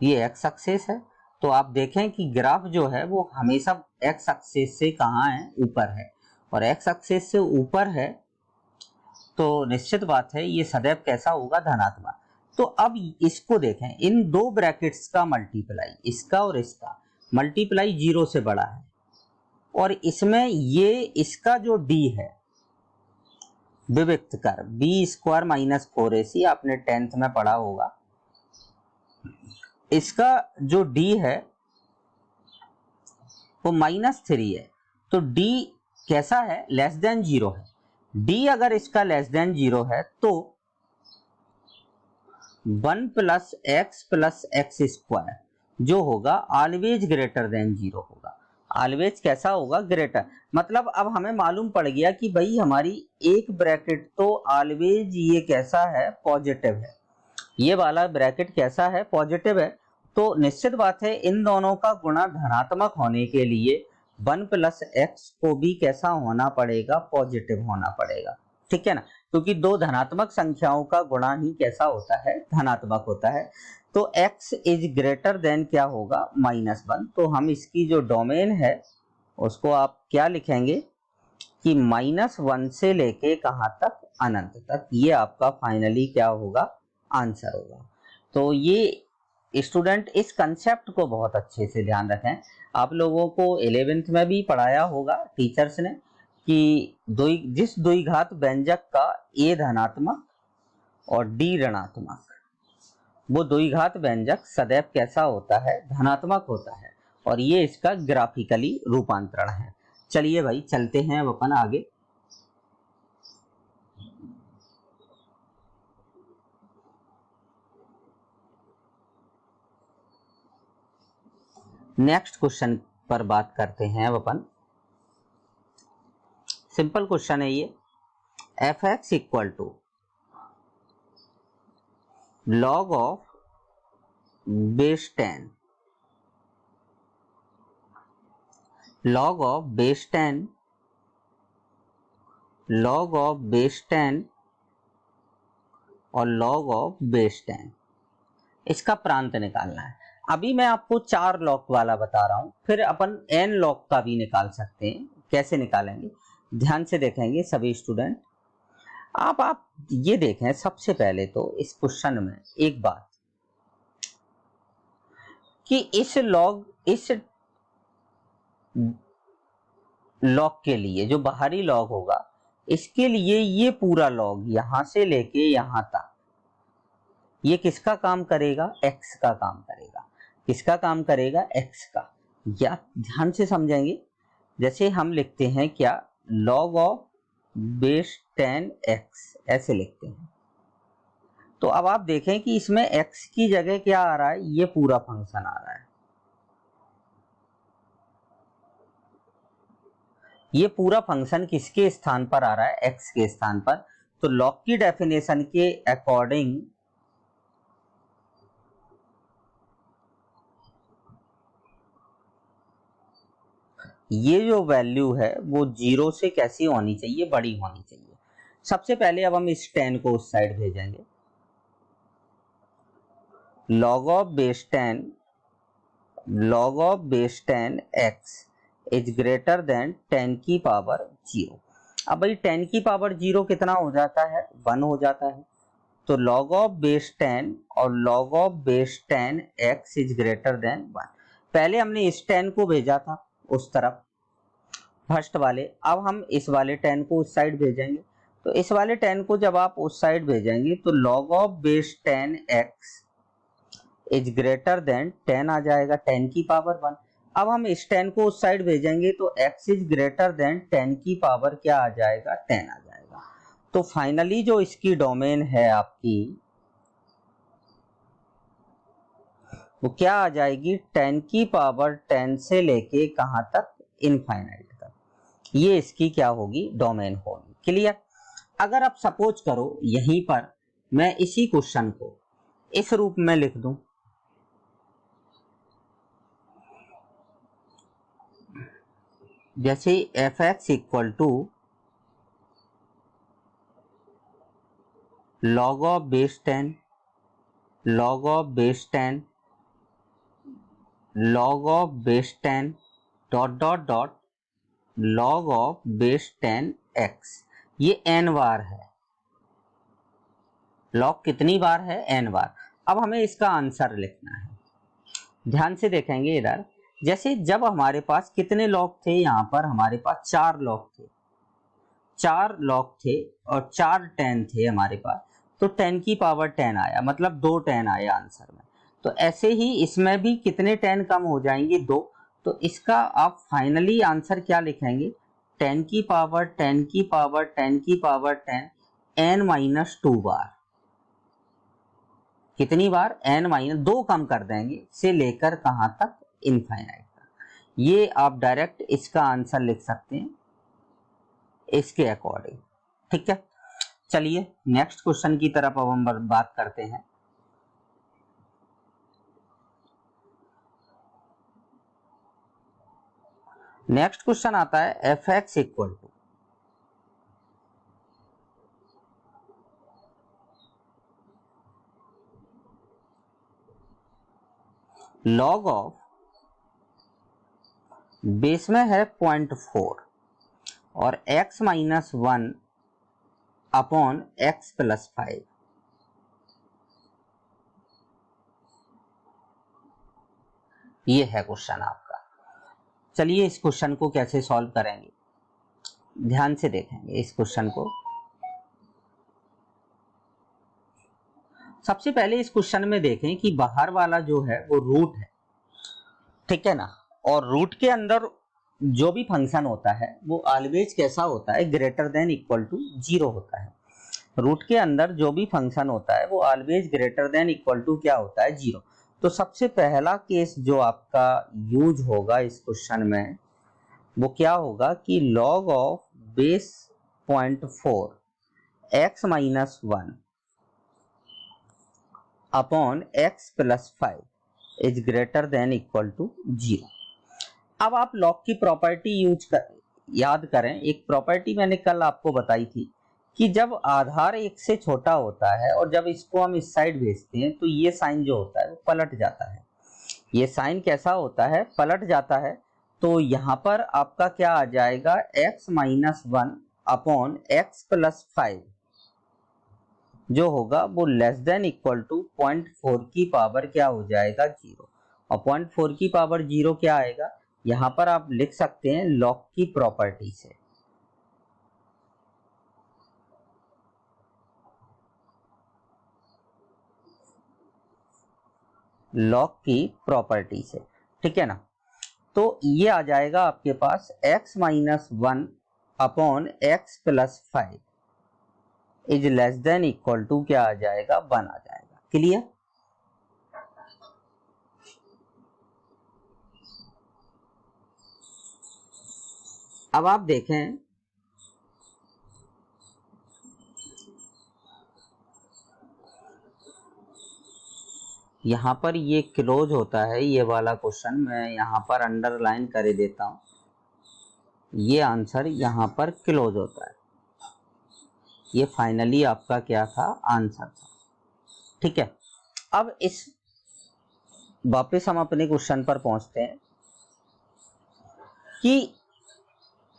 ये एक्स एक्सिस है, तो आप देखें कि ग्राफ जो है वो हमेशा एक्स एक्सिस से कहाँ है, ऊपर है। और एक्स एक्सिस से ऊपर है तो निश्चित बात है ये सदैव कैसा होगा, धनात्मक। तो अब इसको देखें, इन दो ब्रैकेट्स का मल्टीप्लाई, इसका और इसका मल्टीप्लाई जीरो से बड़ा है, और इसमें ये इसका जो डी है विविक्त कर बी स्क्वायर माइनस 4ac, आपने 10th में पढ़ा होगा। इसका जो d है वो -3 है, तो d कैसा है, लेस देन जीरो है। d अगर इसका लेस देन जीरो है तो 1 प्लस एक्स स्क्वायर जो होगा ऑलवेज ग्रेटर देन जीरो होगा। ऑलवेज कैसा होगा, ग्रेटर। मतलब अब हमें मालूम पड़ गया कि भाई हमारी एक ब्रैकेट तो ऑलवेज ये कैसा है, पॉजिटिव है। ये वाला ब्रैकेट कैसा है, पॉजिटिव है। तो निश्चित बात है इन दोनों का गुणा धनात्मक होने के लिए 1 प्लस एक्स को भी कैसा होना पड़ेगा, पॉजिटिव होना पड़ेगा। ठीक है ना, क्योंकि दो धनात्मक संख्याओं का गुणा ही कैसा होता है, धनात्मक होता है। तो x इज ग्रेटर देन क्या होगा, -1। तो हम इसकी जो डोमेन है उसको आप क्या लिखेंगे कि -1 से लेके कहां तक, अनंत तक। ये आपका फाइनली क्या होगा, आंसर होगा। तो ये स्टूडेंट इस कंसेप्ट को बहुत अच्छे से ध्यान रखें। आप लोगों को 11th में भी पढ़ाया होगा टीचर्स ने कि जिस द्विघात व्यंजक का ए धनात्मक और डी ऋणात्मक, वो द्विघात व्यंजक सदैव कैसा होता है, धनात्मक होता है। और ये इसका ग्राफिकली रूपांतरण है। चलिए भाई चलते हैं अब अपन आगे। नेक्स्ट क्वेश्चन पर बात करते हैं अब अपन। सिंपल क्वेश्चन है ये, F X equal to log of base 10, log of base 10, log of base 10 और log of base 10, इसका प्रांत निकालना है। अभी मैं आपको 4 लॉग वाला बता रहा हूं, फिर अपन n लॉग का भी निकाल सकते हैं। कैसे निकालेंगे ध्यान से देखेंगे सभी स्टूडेंट। आप ये देखें, सबसे पहले तो इस क्वेश्चन में एक बात कि इस लॉग के लिए जो बाहरी लॉग होगा, इसके लिए ये पूरा लॉग यहां से लेके यहां तक, ये किसका काम करेगा? x का काम करेगा। किसका काम करेगा? x का। या ध्यान से समझेंगे, जैसे हम लिखते हैं क्या, log ऑफ बेस 10x ऐसे लिखते हैं। तो अब आप देखें कि इसमें x की जगह क्या आ रहा है? ये पूरा फंक्शन आ रहा है। ये पूरा फंक्शन किसके स्थान पर आ रहा है? x के स्थान पर। तो लॉग की डेफिनेशन के अकॉर्डिंग ये जो वैल्यू है वो 0 से कैसी होनी चाहिए? बड़ी होनी चाहिए। सबसे पहले अब हम इस 10 को उस साइड भेजेंगे। log of base 10 x is greater then 10 की पावर 0। अब भाई 10 की पावर 0 कितना हो जाता है? 1 हो जाता है। तो log of base 10 और log of base 10 x is greater then 1। पहले हमने इस 10 को भेजा था उस तरफ, फर्स्ट वाले। अब हम इस वाले 10 को उस साइड भेजेंगे। तो इस वाले 10 को जब आप उस साइड भेजेंगे तो log of base 10 x is greater then 10 आ जाएगा, 10 की पावर 1। अब हम इस 10 को उस साइड भेजेंगे तो x इज ग्रेटर देन 10 की पावर क्या आ जाएगा? 10 आ जाएगा। तो फाइनली जो इसकी डोमेन है आपकी, वो क्या आ जाएगी? 10 की पावर 10 से लेके कहां तक? इनफाइनाइट तक। ये इसकी क्या होगी? डोमेन होगी। क्लियर? अगर आप सपोज करो यहीं पर मैं इसी क्वेश्चन को इस रूप में लिख दूं, जैसे f(x) equal to log of base 10 log of base 10 log of base 10 dot dot dot log of base 10 x। ये n बार है। log कितनी बार है? n बार। अब हमें इसका आंसर लिखना है। ध्यान से देखेंगे इधर, जैसे जब हमारे पास कितने लॉग थे? यहां पर हमारे पास 4 लॉग थे, 4 लॉग थे और 4 10 थे हमारे पास। तो 10 की पावर 10 आया, मतलब 2 10 आया आंसर में। तो ऐसे ही इसमें भी कितने 10 कम हो जाएंगे? 2। तो इसका आप फाइनली आंसर क्या लिखेंगे? 10 की पावर 10 की पावर 10 की पावर 10 n-2 बार। कितनी बार? n-2 कम कर देंगे, से लेकर कहां तक? इनफाइनाइट तक। ये आप डायरेक्ट इसका आंसर लिख सकते हैं इसके अकॉर्डिंग। ठीक है, चलिए नेक्स्ट क्वेश्चन की तरफ अब हम बात करते हैं। नेक्स्ट क्वेश्चन आता है f(x) equal to log of base में है 0.4 और x minus 1 upon x plus 5। ये है क्वेश्चन आपका। चलिए इस क्वेश्चन को कैसे सॉल्व करेंगे, ध्यान से देखेंगे इस क्वेश्चन को। सबसे पहले इस क्वेश्चन में देखें कि बाहर वाला जो है वो रूट है, ठीक है ना। और रूट के अंदर जो भी फंक्शन होता है वो ऑलवेज कैसा होता है? ग्रेटर देन इक्वल टू 0 होता है। रूट के अंदर जो भी फंक्शन होता है वो always greater than equal to क्या होता है? 0। तो सबसे पहला केस जो आपका यूज होगा इस क्वेश्चन में वो क्या होगा कि log of base 0.4 x minus 1 upon x plus 5। Is greater than equal to 0। अब आप लॉग की प्रॉपर्टी याद करें। एक प्रॉपर्टी मैंने कल आपको बताई थी कि जब आधार 1 से छोटा होता है और जब इसको हम इस साइड भेजते हैं तो ये साइन जो होता है वो पलट जाता है। ये साइन कैसा होता है? पलट जाता है। तो यहाँ पर आपका क्या आ जाएगा? x minus 1 upon x plus 5 जो होगा वो लेस देन इक्वल टू 0.4 की पावर क्या हो जाएगा? 0। और 0.4 की पावर 0 क्या आएगा? यहाँ पर आप लिख सकते हैं लॉग की प्रॉपर्टी से। लॉग की प्रॉपर्टी से, ठीक है ना। तो ये आ जाएगा आपके पास x minus 1 upon x plus 5 is less than equal to क्या आ जाएगा? 1 आ जाएगा। क्लियर? अब आप देखें यहां पर ये क्लोज होता है, ये वाला क्वेश्चन मैं यहां पर अंडरलाइन कर देता हूं। ये आंसर यहां पर क्लोज होता है। ये फाइनली आपका क्या था? आंसर था। ठीक है, अब इस वापस हम अपने क्वेश्चन पर पहुंचते हैं कि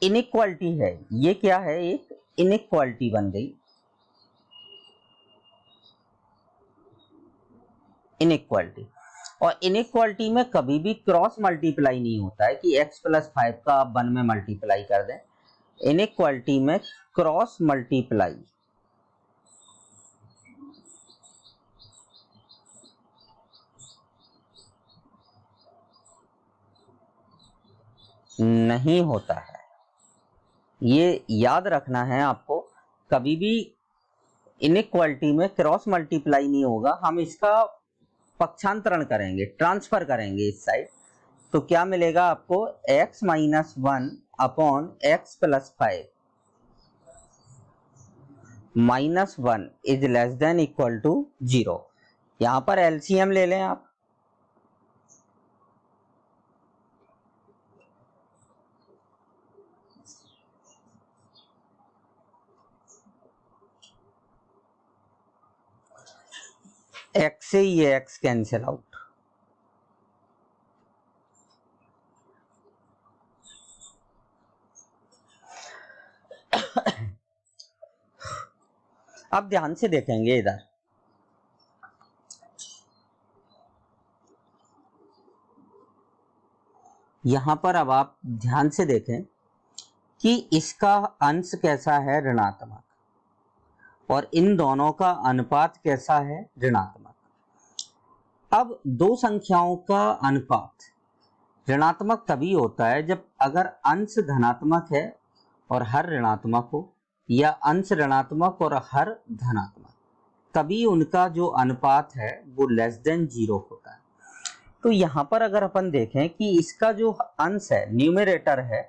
इनइक्वालिटी है। ये क्या है? एक इनइक्वालिटी बन गई। इनइक्वालिटी, और इनइक्वालिटी में कभी भी क्रॉस मल्टीप्लाई नहीं होता है कि x प्लस 5 का आप 1 में मल्टीप्लाई कर दें। इनइक्वालिटी में क्रॉस मल्टीप्लाई नहीं होता है। ये याद रखना है आपको। कभी भी इनइक्वालिटी में क्रॉस मल्टीप्लाई नहीं होगा। हम इसका पक्षांतरण करेंगे, ट्रांसफर करेंगे इस साइड, तो क्या मिलेगा आपको? x minus 1 upon x plus 5 minus 1 is less than equal to 0। यहां पर एलसीएम ले लें आप। x से ये x कैंसिल आउट। अब ध्यान से देखेंगे इधर, यहां पर अब आप ध्यान से देखें कि इसका अंश कैसा है? ऋणात्मक, और इन दोनों का अनुपात कैसा है? ऋणात्मक। अब दो संख्याओं का अनुपात ऋणात्मक तभी होता है जब अगर अंश धनात्मक है और हर ऋणात्मक हो, या अंश ऋणात्मक और हर धनात्मक, तभी उनका जो अनुपात है वो लेस देन 0 होता है। तो यहां पर अगर अपन देखें कि इसका जो अंश है, न्यूमरेटर है,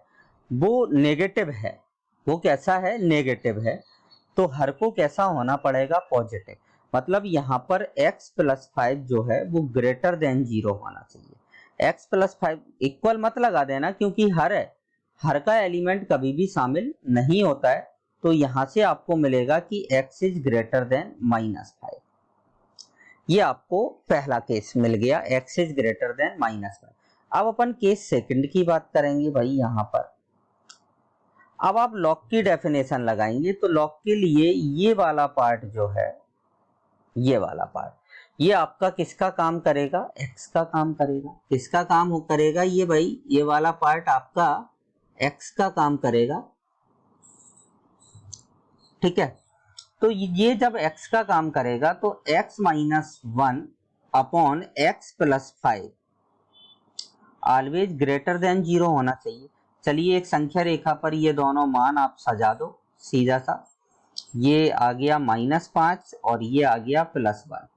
वो नेगेटिव है। वो कैसा है? नेगेटिव है। तो हर को कैसा होना पड़ेगा? पॉजिटिव। मतलब यहां पर x प्लस 5 जो है वो ग्रेटर देन 0 होना चाहिए। x प्लस 5 इक्वल मत लगा देना, क्योंकि हर है, हर का एलिमेंट कभी भी शामिल नहीं होता है। तो यहां से आपको मिलेगा कि x is greater then minus 5। ये आपको पहला केस मिल गया, x is greater then minus 5। अब अपन केस सेकंड की बात करेंगे भाई। यहां पर अब आप लॉग की डेफिनेशन लगाएंगे, तो लॉग के लिए ये वाला पार्ट जो है, ये वाला पार्ट, ये आपका किसका काम करेगा? x का काम करेगा। किसका काम करेगा ये भाई? ये वाला पार्ट आपका x का काम करेगा। ठीक है, तो ये जब x का काम करेगा तो x minus 1 upon x plus 5 always greater than 0 होना चाहिए। चलिए एक संख्या रेखा पर ये दोनों मान आप सजा दो सीधा सा। ये आ गया -5 और ये आ गया +1।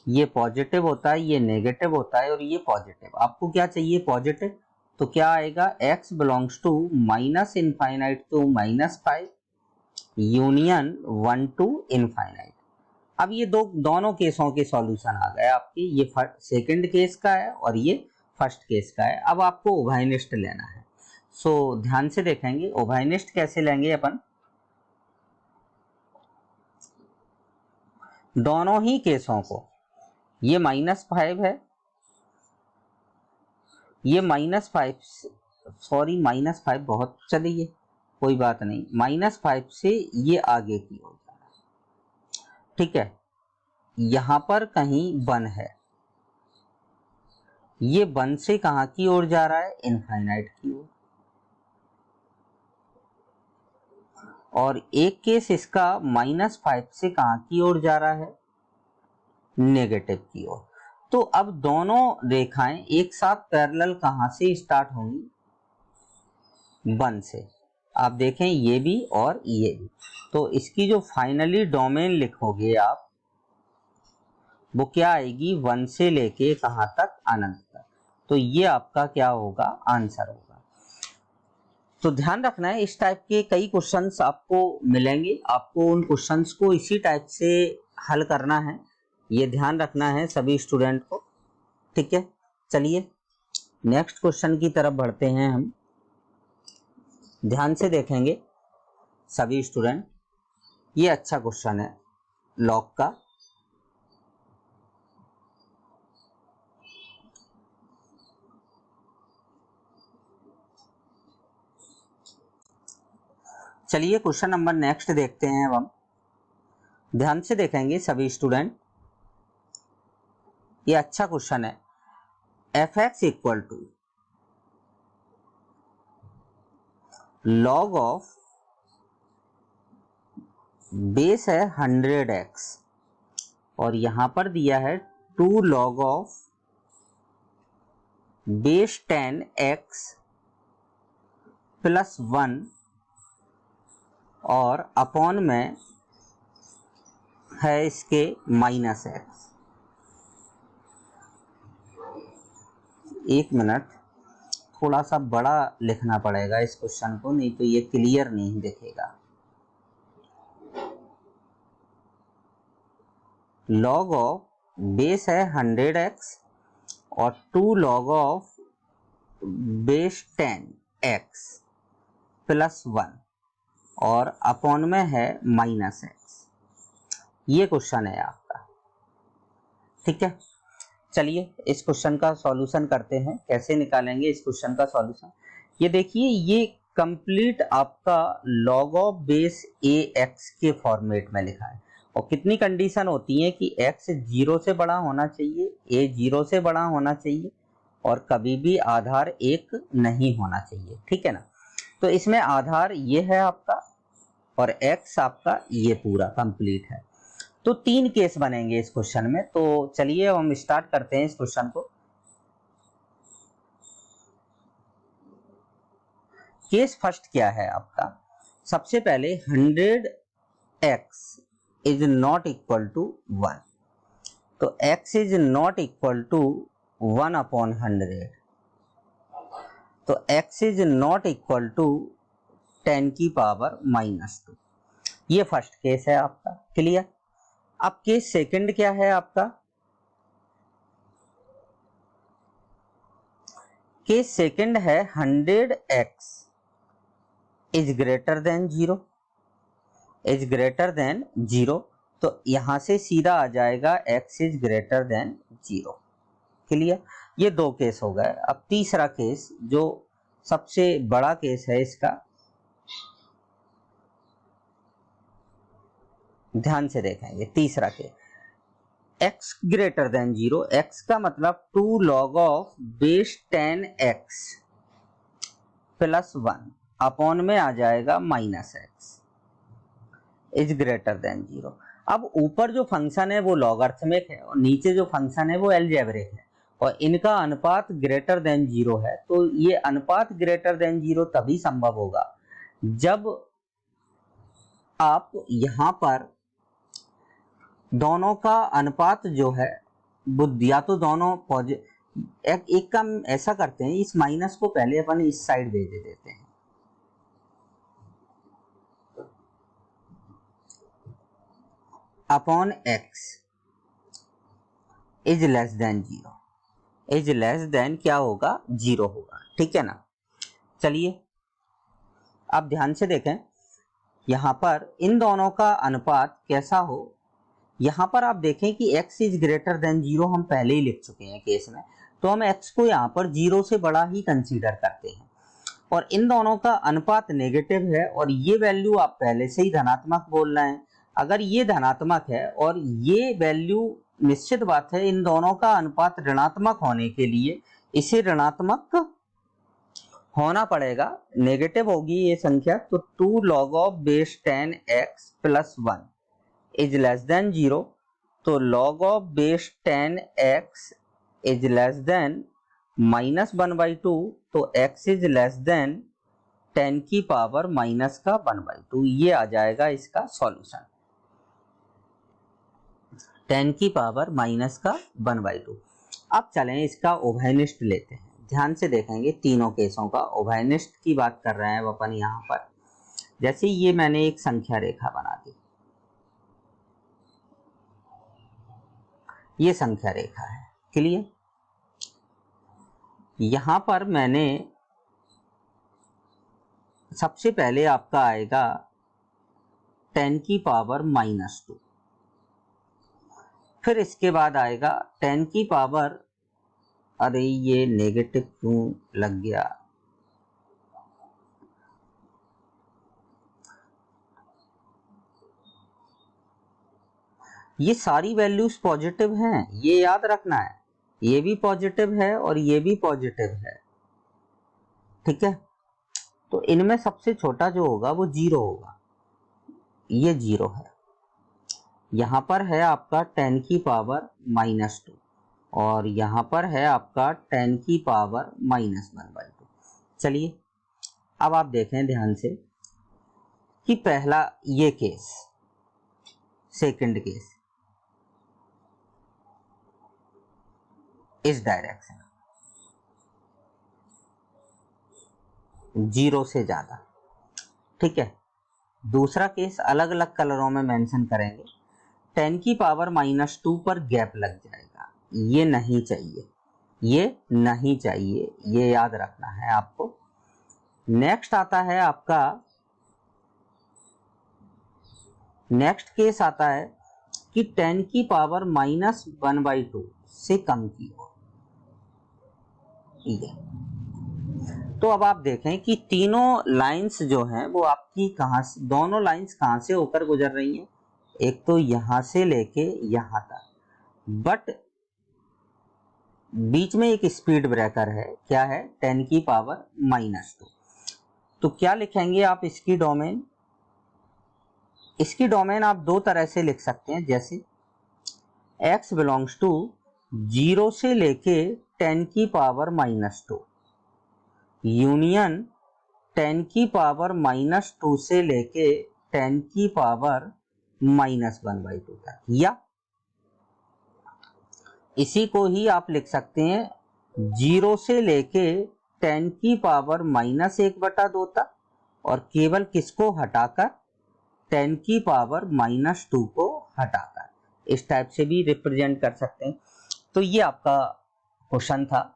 ये पॉजिटिव होता है, ये नेगेटिव होता है, और ये पॉजिटिव। आपको क्या चाहिए? पॉजिटिव। तो क्या आएगा? x belongs to -∞ to -5 union 1 to ∞। अब ये दोनों केसों के सॉल्यूशन आ गए आपके, ये सेकंड केस का है और ये फर्स्ट केस का है। अब आपको उभयनिष्ठ लेना है। सो ध्यान से देखेंगे उभयनिष्ठ कैसे लेंगे अपन। दोनों ही केसों को, ये -5 है, ये -5, सॉरी -5 बहुत, चलिए कोई बात नहीं, -5 से ये आगे की ओर जा रहा है, ठीक है। यहां पर कहीं 1 है, ये 1 से कहां की ओर जा रहा है, इनफाइनाइट की ओर। और एक केस इसका -5 से कहां की ओर जा रहा है, नेगेटिव की ओर। तो अब दोनों रेखाएं एक साथ पैरेलल कहां से स्टार्ट होंगी, 1 से। आप देखें ये भी और ये भी, तो इसकी जो फाइनली डोमेन लिखोगे आप, वो क्या आएगी, 1 से लेके कहां तक, अनंत तक। तो ये आपका क्या होगा, आंसर होगा। तो ध्यान रखना है, इस टाइप के कई क्वेश्चंस आपको मिलेंगे, आपको उन क्वेश्चंस को इसी टाइप से हल करना है, ये ध्यान रखना है सभी स्टूडेंट को, ठीक है। चलिए नेक्स्ट क्वेश्चन की तरफ बढ़ते हैं हम। ध्यान से देखेंगे सभी स्टूडेंट, ये अच्छा क्वेश्चन है लॉग का। चलिए क्वेश्चन नंबर नेक्स्ट देखते हैं अब हम। ध्यान से देखेंगे सभी स्टूडेंट, ये अच्छा क्वेश्चन है। f(x) equal to log of base है 100x और यहां पर दिया है 2 log of base 10x plus 1 और अपॉन में है इसके -x। एक मिनट, थोड़ा सा बड़ा लिखना पड़ेगा इस क्वेश्चन को, नहीं तो ये क्लियर नहीं दिखेगा। log ऑफ बेस है 100x और 2 log of base 10x plus 1 और अपॉन में है -x। ये क्वेश्चन है आपका, ठीक है। चलिए इस क्वेश्चन का सॉल्यूशन करते हैं, कैसे निकालेंगे इस क्वेश्चन का सॉल्यूशन। ये देखिए, ये कंप्लीट आपका log ऑफ बेस ax के फॉर्मेट में लिखा है, और कितनी कंडीशन होती है कि x 0 से बड़ा होना चाहिए, a 0 से बड़ा होना चाहिए, और कभी भी आधार 1 नहीं होना चाहिए, ठीक है ना। तो इसमें आधार ये है आपका और x आपका ये पूरा कंप्लीट है। तो 3 केस बनेंगे इस क्वेश्चन में। तो चलिए हम स्टार्ट करते हैं इस क्वेश्चन को। केस फर्स्ट क्या है आपका, सबसे पहले 100x is not equal to 1, तो x is not equal to 1 upon 100, तो x is not equal to 10 की पावर -2। ये फर्स्ट केस है आपका, क्लियर। अब केस सेकंड क्या है आपका, केस सेकंड है 100x is greater than 0, is greater than 0, तो यहां से सीधा आ जाएगा x is greater than 0, clear. ये 2 केस हो गए। अब तीसरा केस जो सबसे बड़ा केस है इसका, ध्यान से देखेंगे। तीसरा case x greater than 0, x का मतलब 2 log of base 10x plus 1 upon में आ जाएगा -x इज ग्रेटर देन 0। अब ऊपर जो फंक्शन है वो लॉगरिथमिक है और नीचे जो फंक्शन है वो अलजेब्रिक है, और इनका अनुपात ग्रेटर देन 0 है। तो ये अनुपात ग्रेटर देन 0 तभी संभव होगा जब आप यहां पर दोनों का अनुपात जो है वो या तो दोनों एक काम ऐसा करते हैं, इस माइनस को पहले अपन इस साइड भेज देते हैं, upon x is less then 0, is less then क्या होगा, 0 होगा, ठीक है ना। चलिए आप ध्यान से देखें, यहां पर इन दोनों का अनुपात कैसा हो। यहां पर आप देखें कि x इज ग्रेटर देन 0 हम पहले ही लिख चुके हैं केस में, तो हम x को यहां पर 0 से बड़ा ही कंसीडर करते हैं, और इन दोनों का अनुपात नेगेटिव है, और ये वैल्यू आप पहले से ही धनात्मक बोल रहे हैं। अगर ये धनात्मक है और ये वैल्यू, निश्चित बात है इन दोनों का अनुपात ऋणात्मक होने के लिए इसे ऋणात्मक होना पड़ेगा, नेगेटिव होगी ये संख्या, तो 2 log of base 10x plus 1 is less then 0, तो log of base 10x is less then -1/2, तो x इज लेस देन 10 की पावर माइनस का 1/2, ये आ जाएगा इसका सॉल्यूशन, 10 की पावर माइनस का 1/2। अब चलें इसका उभयनिष्ठ लेते हैं, ध्यान से देखेंगे तीनों केसों का उभयनिष्ठ की बात कर रहे हैं अपन यहाँ पर। जैसे ये मैंने एक संख्या रेखा बना दी, ये संख्या रेखा है, क्लियर। यहां पर मैंने सबसे पहले आपका आएगा 10 की पावर -2, फिर इसके बाद आएगा 10 की पावर, अरे ये नेगेटिव क्यों लग गया, ये सारी वैल्यूज पॉजिटिव हैं, ये याद रखना है, ये भी पॉजिटिव है और ये भी पॉजिटिव है, ठीक है। तो इनमें सबसे छोटा जो होगा वो 0 होगा, ये 0 है। यहां पर है आपका 10 की पावर -2 और यहां पर है आपका 10 की पावर -1/2। चलिए अब आप देखें ध्यान से कि पहला ये केस, सेकंड केस इस डायरेक्शन 0 से ज्यादा, ठीक है। दूसरा केस अलग अलग कलरों में मेंशन करेंगे, 10 की पावर -2 पर गैप लग जाएगा, ये नहीं चाहिए, ये नहीं चाहिए, ये याद रखना है आपको। नेक्स्ट आता है आपका, नेक्स्ट केस आता है कि 10 की पावर -1/2 से कम की हो, ठीक है। तो अब आप देखें कि तीनों लाइंस जो हैं वो आपकी कहां से, दोनों लाइंस कहां से होकर गुजर रही हैं, एक तो यहां से लेके यहां तक, बट बीच में एक स्पीड ब्रेकर है, क्या है, 10 की पावर -2। तो क्या लिखेंगे आप इसकी डोमेन, इसकी डोमेन आप दो तरह से लिख सकते हैं, जैसे x बिलोंग्स टू 0 से लेके 10 की पावर -2 यूनियन 10 की पावर -2 से लेके 10 की पावर -1/2 तक, या इसी को ही आप लिख सकते हैं 0 से लेके 10 की पावर -1/2 तक, और केवल किसको हटाकर, 10 की पावर -2 को हटाकर, इस टाइप से भी रिप्रेजेंट कर सकते हैं। तो ये आपका क्वेश्चन था।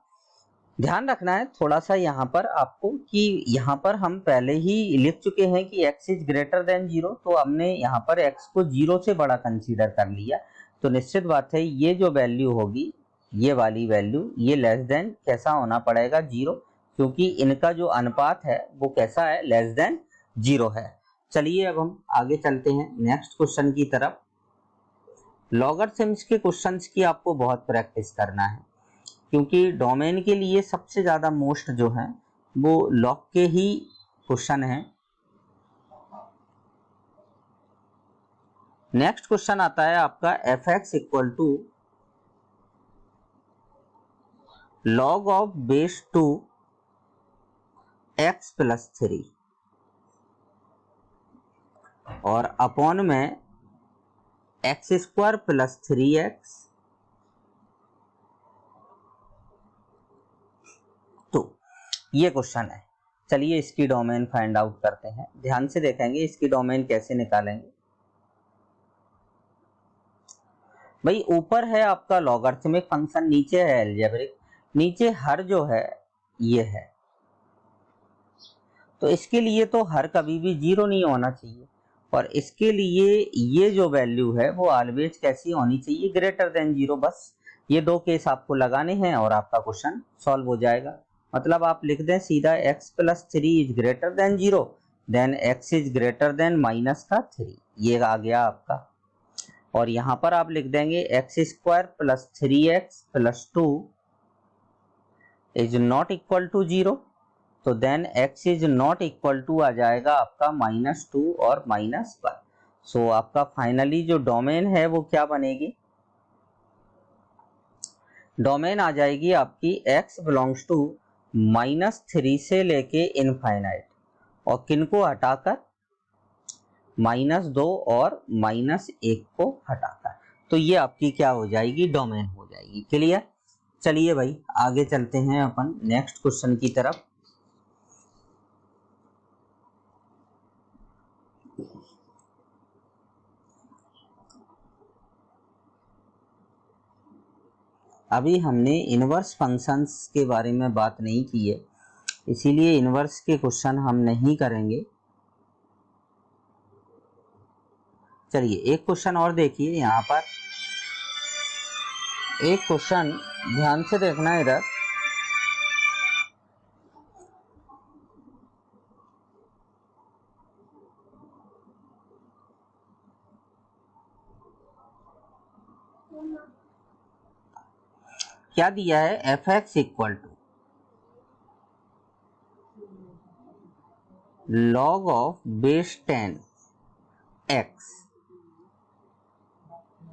ध्यान रखना है थोड़ा सा यहाँ पर आपको कि यहाँ पर हम पहले ही लिख चुके हैं कि x इज ग्रेटर देन 0, तो हमने यहाँ पर x को 0 से बड़ा कंसीडर कर लिया, तो निश्चित बात है ये जो वैल्यू होगी, ये वाली वैल्यू, ये लेस देन कैसा होना पड़ेगा, 0, क्योंकि इनका जो अनुपात है वो कैसा है, लेस देन 0 है। चलिए अब हम आगे चलते हैं नेक्स्ट क्वेश्चन की तरफ। लॉगरिथम्स के क्वेश्चंस की आपको बहुत प्रैक्टिस करना है, क्योंकि डोमेन के लिए सबसे ज्यादा मोस्ट जो है वो लॉग के ही क्वेश्चन है। नेक्स्ट क्वेश्चन आता है आपका f(x) equal to log of base 2 x plus 3 और अपॉन में x² प्लस 3x। तो ये क्वेश्चन है, चलिए इसकी डोमेन फाइंड आउट करते हैं। ध्यान से देखेंगे इसकी डोमेन कैसे निकालेंगे। भाई ऊपर है आपका लॉगरिथमिक फंक्शन, नीचे है अलजेब्रिक, नीचे हर जो है ये है, तो इसके लिए तो हर कभी भी 0 नहीं होना चाहिए, और इसके लिए ये जो वैल्यू है वो ऑलवेज कैसी होनी चाहिए, ग्रेटर देन 0। बस ये दो केस आपको लगाने हैं और आपका क्वेश्चन सॉल्व हो जाएगा। मतलब आप लिख दें सीधा x + 3 is greater than 0, then x is greater than -3, ये आ गया आपका। और यहां पर आप लिख देंगे x² + 3x + 2 is not equal to 0, तो then x is not equal to आ जाएगा आपका -2 और -1। सो आपका फाइनली जो डोमेन है वो क्या बनेगी, डोमेन आ जाएगी आपकी x बिलोंग्स टू -3 से लेके इनफाइनाइट, और किनको हटाकर -2 और -1 को हटाकर, तो ये आपकी क्या हो जाएगी, डोमेन हो जाएगी। क्लियर। चलिए भाई आगे चलते हैं अपन नेक्स्ट क्वेश्चन की तरफ। अभी हमने इनवर्स फंक्शंस के बारे में बात नहीं की है, इसीलिए इनवर्स के क्वेश्चन हम नहीं करेंगे। चलिए एक क्वेश्चन और देखिए, यहाँ पर एक क्वेश्चन ध्यान से देखना है इधर। क्या दिया है, f(x) equal to log of base 10 x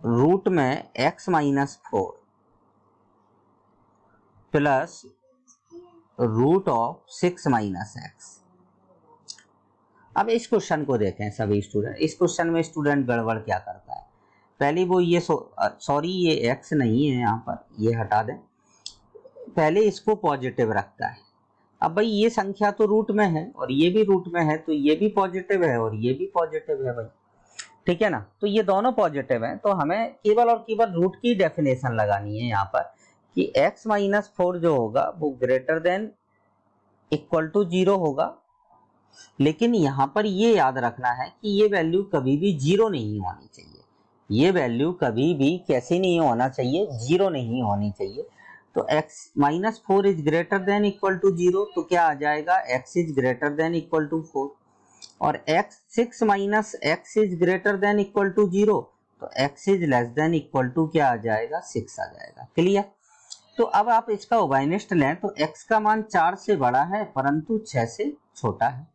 root में x - 4 plus root of 6 - x। अब इस क्वेश्चन को देखें सभी स्टूडेंट। इस क्वेश्चन में स्टूडेंट गड़बड़ क्या करता है, पहले वो ये सॉरी ये x नहीं है, यहाँ पर ये हटा दें, पहले इसको पॉजिटिव रखता है। अब भाई ये संख्या तो रूट में है और ये भी रूट में है, तो ये भी पॉजिटिव है और ये भी पॉजिटिव है भाई, ठीक है ना। तो ये दोनों पॉजिटिव हैं, तो हमें केवल और केवल रूट की डेफिनेशन लगानी है यहाँ पर कि x - 4 जो होगा वो ग्रेटर देन इक्वल टू 0 होगा। लेकिन यहाँ पर ये याद रखना है कि ये वैल्यू कभी भी 0 नहीं होनी चाहिए, ये वैल्यू कभी भी कैसी नहीं होना चाहिए, 0 नहीं होनी चाहिए। तो x - 4 is greater than equal to 0, तो क्या आ जाएगा, x is greater than equal to 4, और 6 - x is greater than equal to 0, तो x is less than equal to क्या आ जाएगा, 6 आ जाएगा। क्लियर। तो अब आप इसका उभयनिष्ठ लें तो x का मान 4 से बड़ा है परंतु 6 से छोटा है।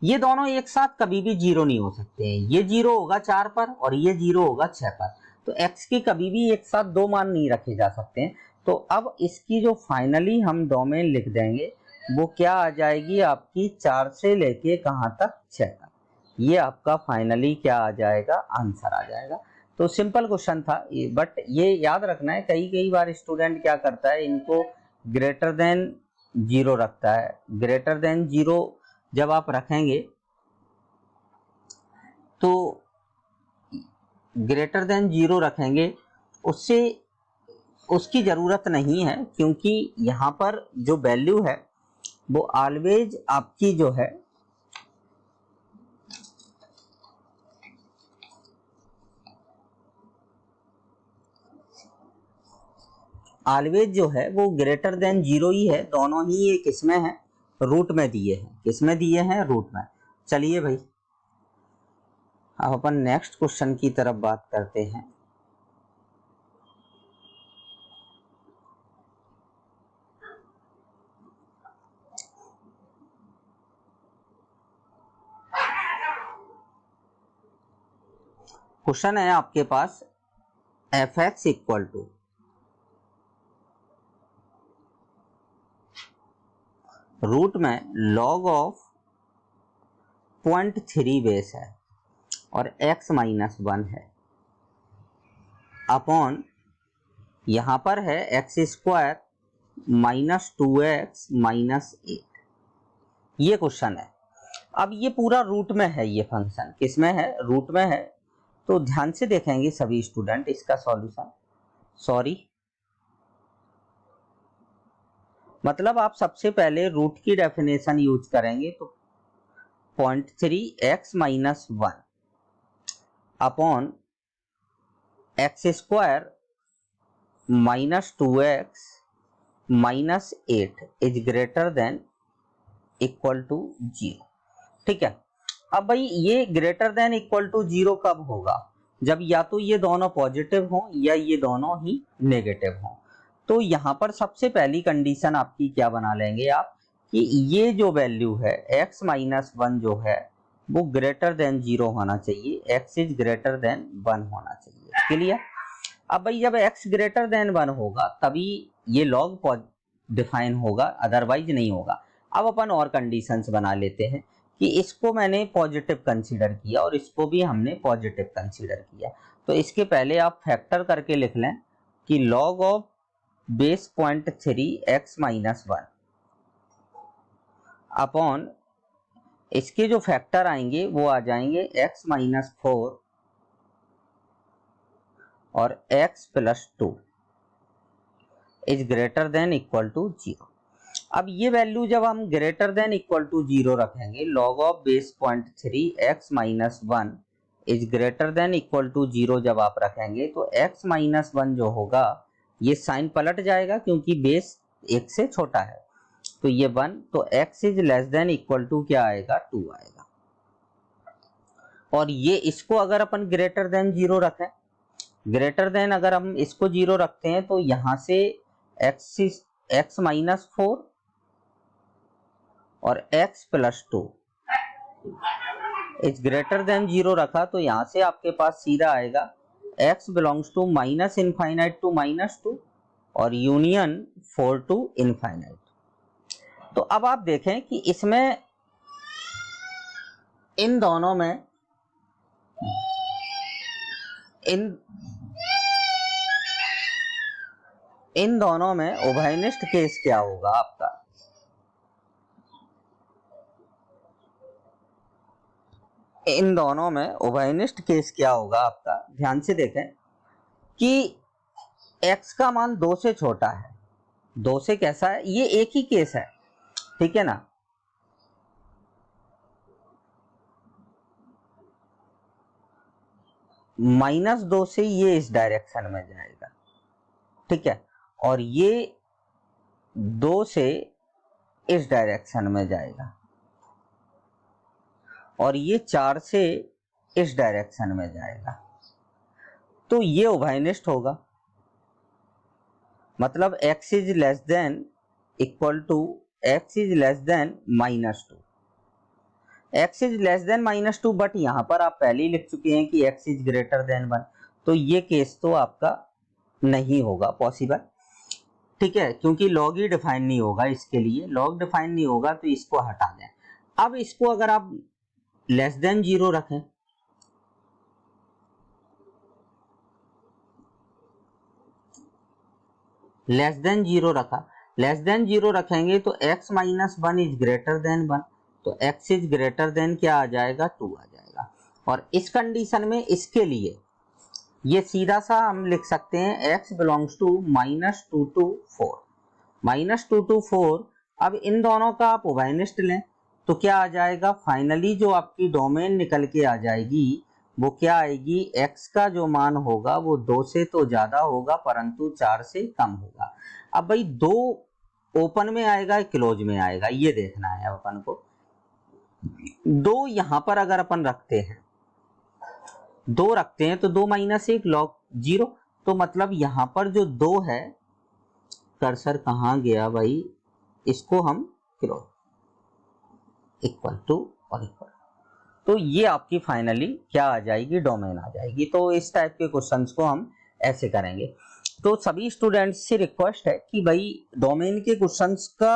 ये दोनों एक साथ कभी भी 0 नहीं हो सकते हैं, ये 0 होगा 4 पर और ये 0 होगा 6 पर, तो x के कभी भी एक साथ दो मान नहीं रखे जा सकते हैं। तो अब इसकी जो फाइनली हम डोमेन लिख देंगे वो क्या आ जाएगी आपकी, 4 से लेके कहां तक, 6 तक। ये आपका फाइनली क्या आ जाएगा, आंसर आ जाएगा। तो सिंपल क्वेश्चन था, बट ये याद रखना है कई बार स्टूडेंट क्या करता है, इनको ग्रेटर देन 0 रखता है। ग्रेटर देन 0 जब आप रखेंगे तो ग्रेटर देन 0 रखेंगे, उससे उसकी जरूरत नहीं है, क्योंकि यहाँ पर जो वैल्यू है वो ऑलवेज आपकी जो है ऑलवेज जो है वो ग्रेटर देन 0 ही है। दोनों ही ये किसमें है, रूट में दिए हैं। किसमें दिए हैं, रूट में। चलिए भाई अब अपन नेक्स्ट क्वेश्चन की तरफ बात करते हैं। क्वेश्चन है आपके पास f(x) इक्वल टू रूट में log ऑफ 0.3 बेस है और x - 1 है, अपॉन यहां पर है x² - 2x - 8। ये क्वेश्चन है। अब ये पूरा रूट में है, ये फंक्शन किस में है, रूट में है, तो ध्यान से देखेंगे सभी स्टूडेंट इसका सॉल्यूशन। सॉरी, मतलब आप सबसे पहले रूट की डेफिनेशन यूज करेंगे, तो 0.3 x minus 1 upon x square minus 2x minus 8 is greater than equal to 0। ठीक है, अब भाई ये ग्रेटर देन इक्वल टू 0 कब होगा? जब या तो ये दोनों पॉजिटिव हों या ये दोनों ही नेगेटिव हों। तो यहाँ पर सबसे पहली कंडीशन आपकी क्या बना लेंगे आप कि ये जो वैल्यू है x माइनस 1 जो है वो ग्रेटर देन 0 होना चाहिए, x इज ग्रेटर देन 1 होना चाहिए। क्लियर? अब भाई जब x ग्रेटर देन 1 होगा तभी ये लॉग डिफाइन होगा, अदरवाइज नहीं होगा। अब अपन और कंडीशंस बना लेते हैं कि इसको मैंने पॉजिटिव कंसीडर किया और इसको भी हमने पॉजिटिव कंसीडर किया। तो इसके पहले आप फैक्टर करके लिख लें कि log of base 0.3 x minus 1 upon इसके जो फैक्टर आएंगे वो आ जाएंगे x माइनस 4 और x plus 2 is greater than equal to 0। अब ये वैल्यू जब हम ग्रेटर देन इक्वल टू 0 रखेंगे, log of base 0.3 x minus 1 is greater than equal to 0 जब आप रखेंगे तो x माइनस 1 जो होगा ये साइन पलट जाएगा क्योंकि बेस 1 से छोटा है, तो ये 1, तो x is less than equal to क्या आएगा? 2 आएगा। और ये इसको अगर अपन ग्रेटर देन 0 रखें, ग्रेटर देन अगर हम इसको 0 रखते हैं तो यहां से x माइनस 4 और x plus 2 is greater than 0 रखा तो यहां से आपके पास सीधा आएगा x belongs to minus infinite to minus 2 और यूनियन 4 टू इनफाइनाइट। तो अब आप देखें कि इसमें इन दोनों में इन दोनों में उभयनिष्ठ केस क्या होगा आपका? इन दोनों में उभयनिष्ठ केस क्या होगा आपका? ध्यान से देखें कि x का मान 2 से छोटा है, 2 से कैसा है? ये एक ही केस है, ठीक है ना? माइनस 2 से ये इस डायरेक्शन में जाएगा, ठीक है, और ये 2 से इस डायरेक्शन में जाएगा और ये 4 से इस डायरेक्शन में जाएगा। तो ये उभयनिष्ठ होगा, मतलब x is less than equal to x is less than minus 2, x is less than minus 2, but यहां पर आप पहले ही लिख चुके हैं कि x इज ग्रेटर देन 1, तो ये केस तो आपका नहीं होगा पॉसिबल, ठीक है, क्योंकि लॉग ही डिफाइन नहीं होगा। इसके लिए लॉग डिफाइन नहीं होगा तो इसको हटा दें। अब इसको अगर आप लेस देन 0 रखें, लेस देन 0 रखा, लेस देन 0 रखेंगे तो x minus 1 is greater then 1, तो x इज ग्रेटर देन क्या आ जाएगा? 2 आ जाएगा। और इस कंडीशन में इसके लिए ये सीधा सा हम लिख सकते हैं x belongs to minus 2 to 4, minus 2 to 4। अब इन दोनों का आप उभयनिष्ठ लें तो क्या आ जाएगा? फाइनली जो आपकी डोमेन निकल के आ जाएगी वो क्या आएगी? x का जो मान होगा वो 2 से तो ज्यादा होगा परंतु 4 से कम होगा। अब भाई 2 ओपन में आएगा क्लोज में आएगा, ये देखना है अपन को। 2 यहां पर अगर अपन रखते हैं, 2 रखते हैं तो 2 माइनस 1 लॉग 0, तो मतलब यहां पर जो 2 है, कर्सर कहां गया भाई, इसको हम क्लोज इक्वल टू और इक्वल, तो ये आपकी फाइनली क्या आ जाएगी? डोमेन आ जाएगी। तो इस टाइप के क्वेश्चंस को हम ऐसे करेंगे। तो सभी स्टूडेंट्स से रिक्वेस्ट है कि भाई डोमेन के क्वेश्चंस का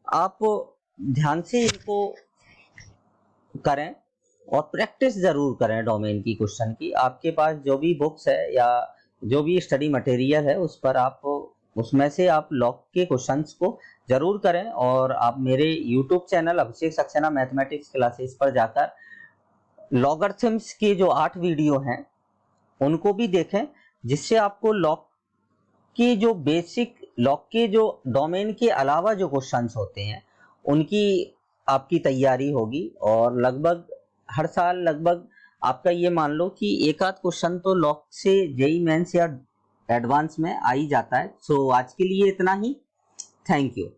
आप ध्यान से इनको करें और प्रैक्टिस जरूर करें डोमेन की क्वेश्चन की। आपके पास जो भी बुक्स है या जो भी स्टडी मटेरियल है उस पर आप उसमें से आप लॉग के क्वेश्चंस को जरूर करें। और आप मेरे यूट्यूब चैनल अभिषेक सक्सेना मैथमेटिक्स क्लासेस पर जाकर लॉगरिथम्स के जो 8 वीडियो हैं उनको भी देखें, जिससे आपको लॉक के जो बेसिक लॉक के जो डोमेन के अलावा जो क्वेश्चंस होते हैं उनकी आपकी तैयारी होगी। और लगभग हर साल लगभग आपका ये मान लो कि एक आध क्वेश्चन तो लॉक से जेई मेंस या एडवांस में आ ही जाता है। सो आज के लिए इतना ही। Thank you.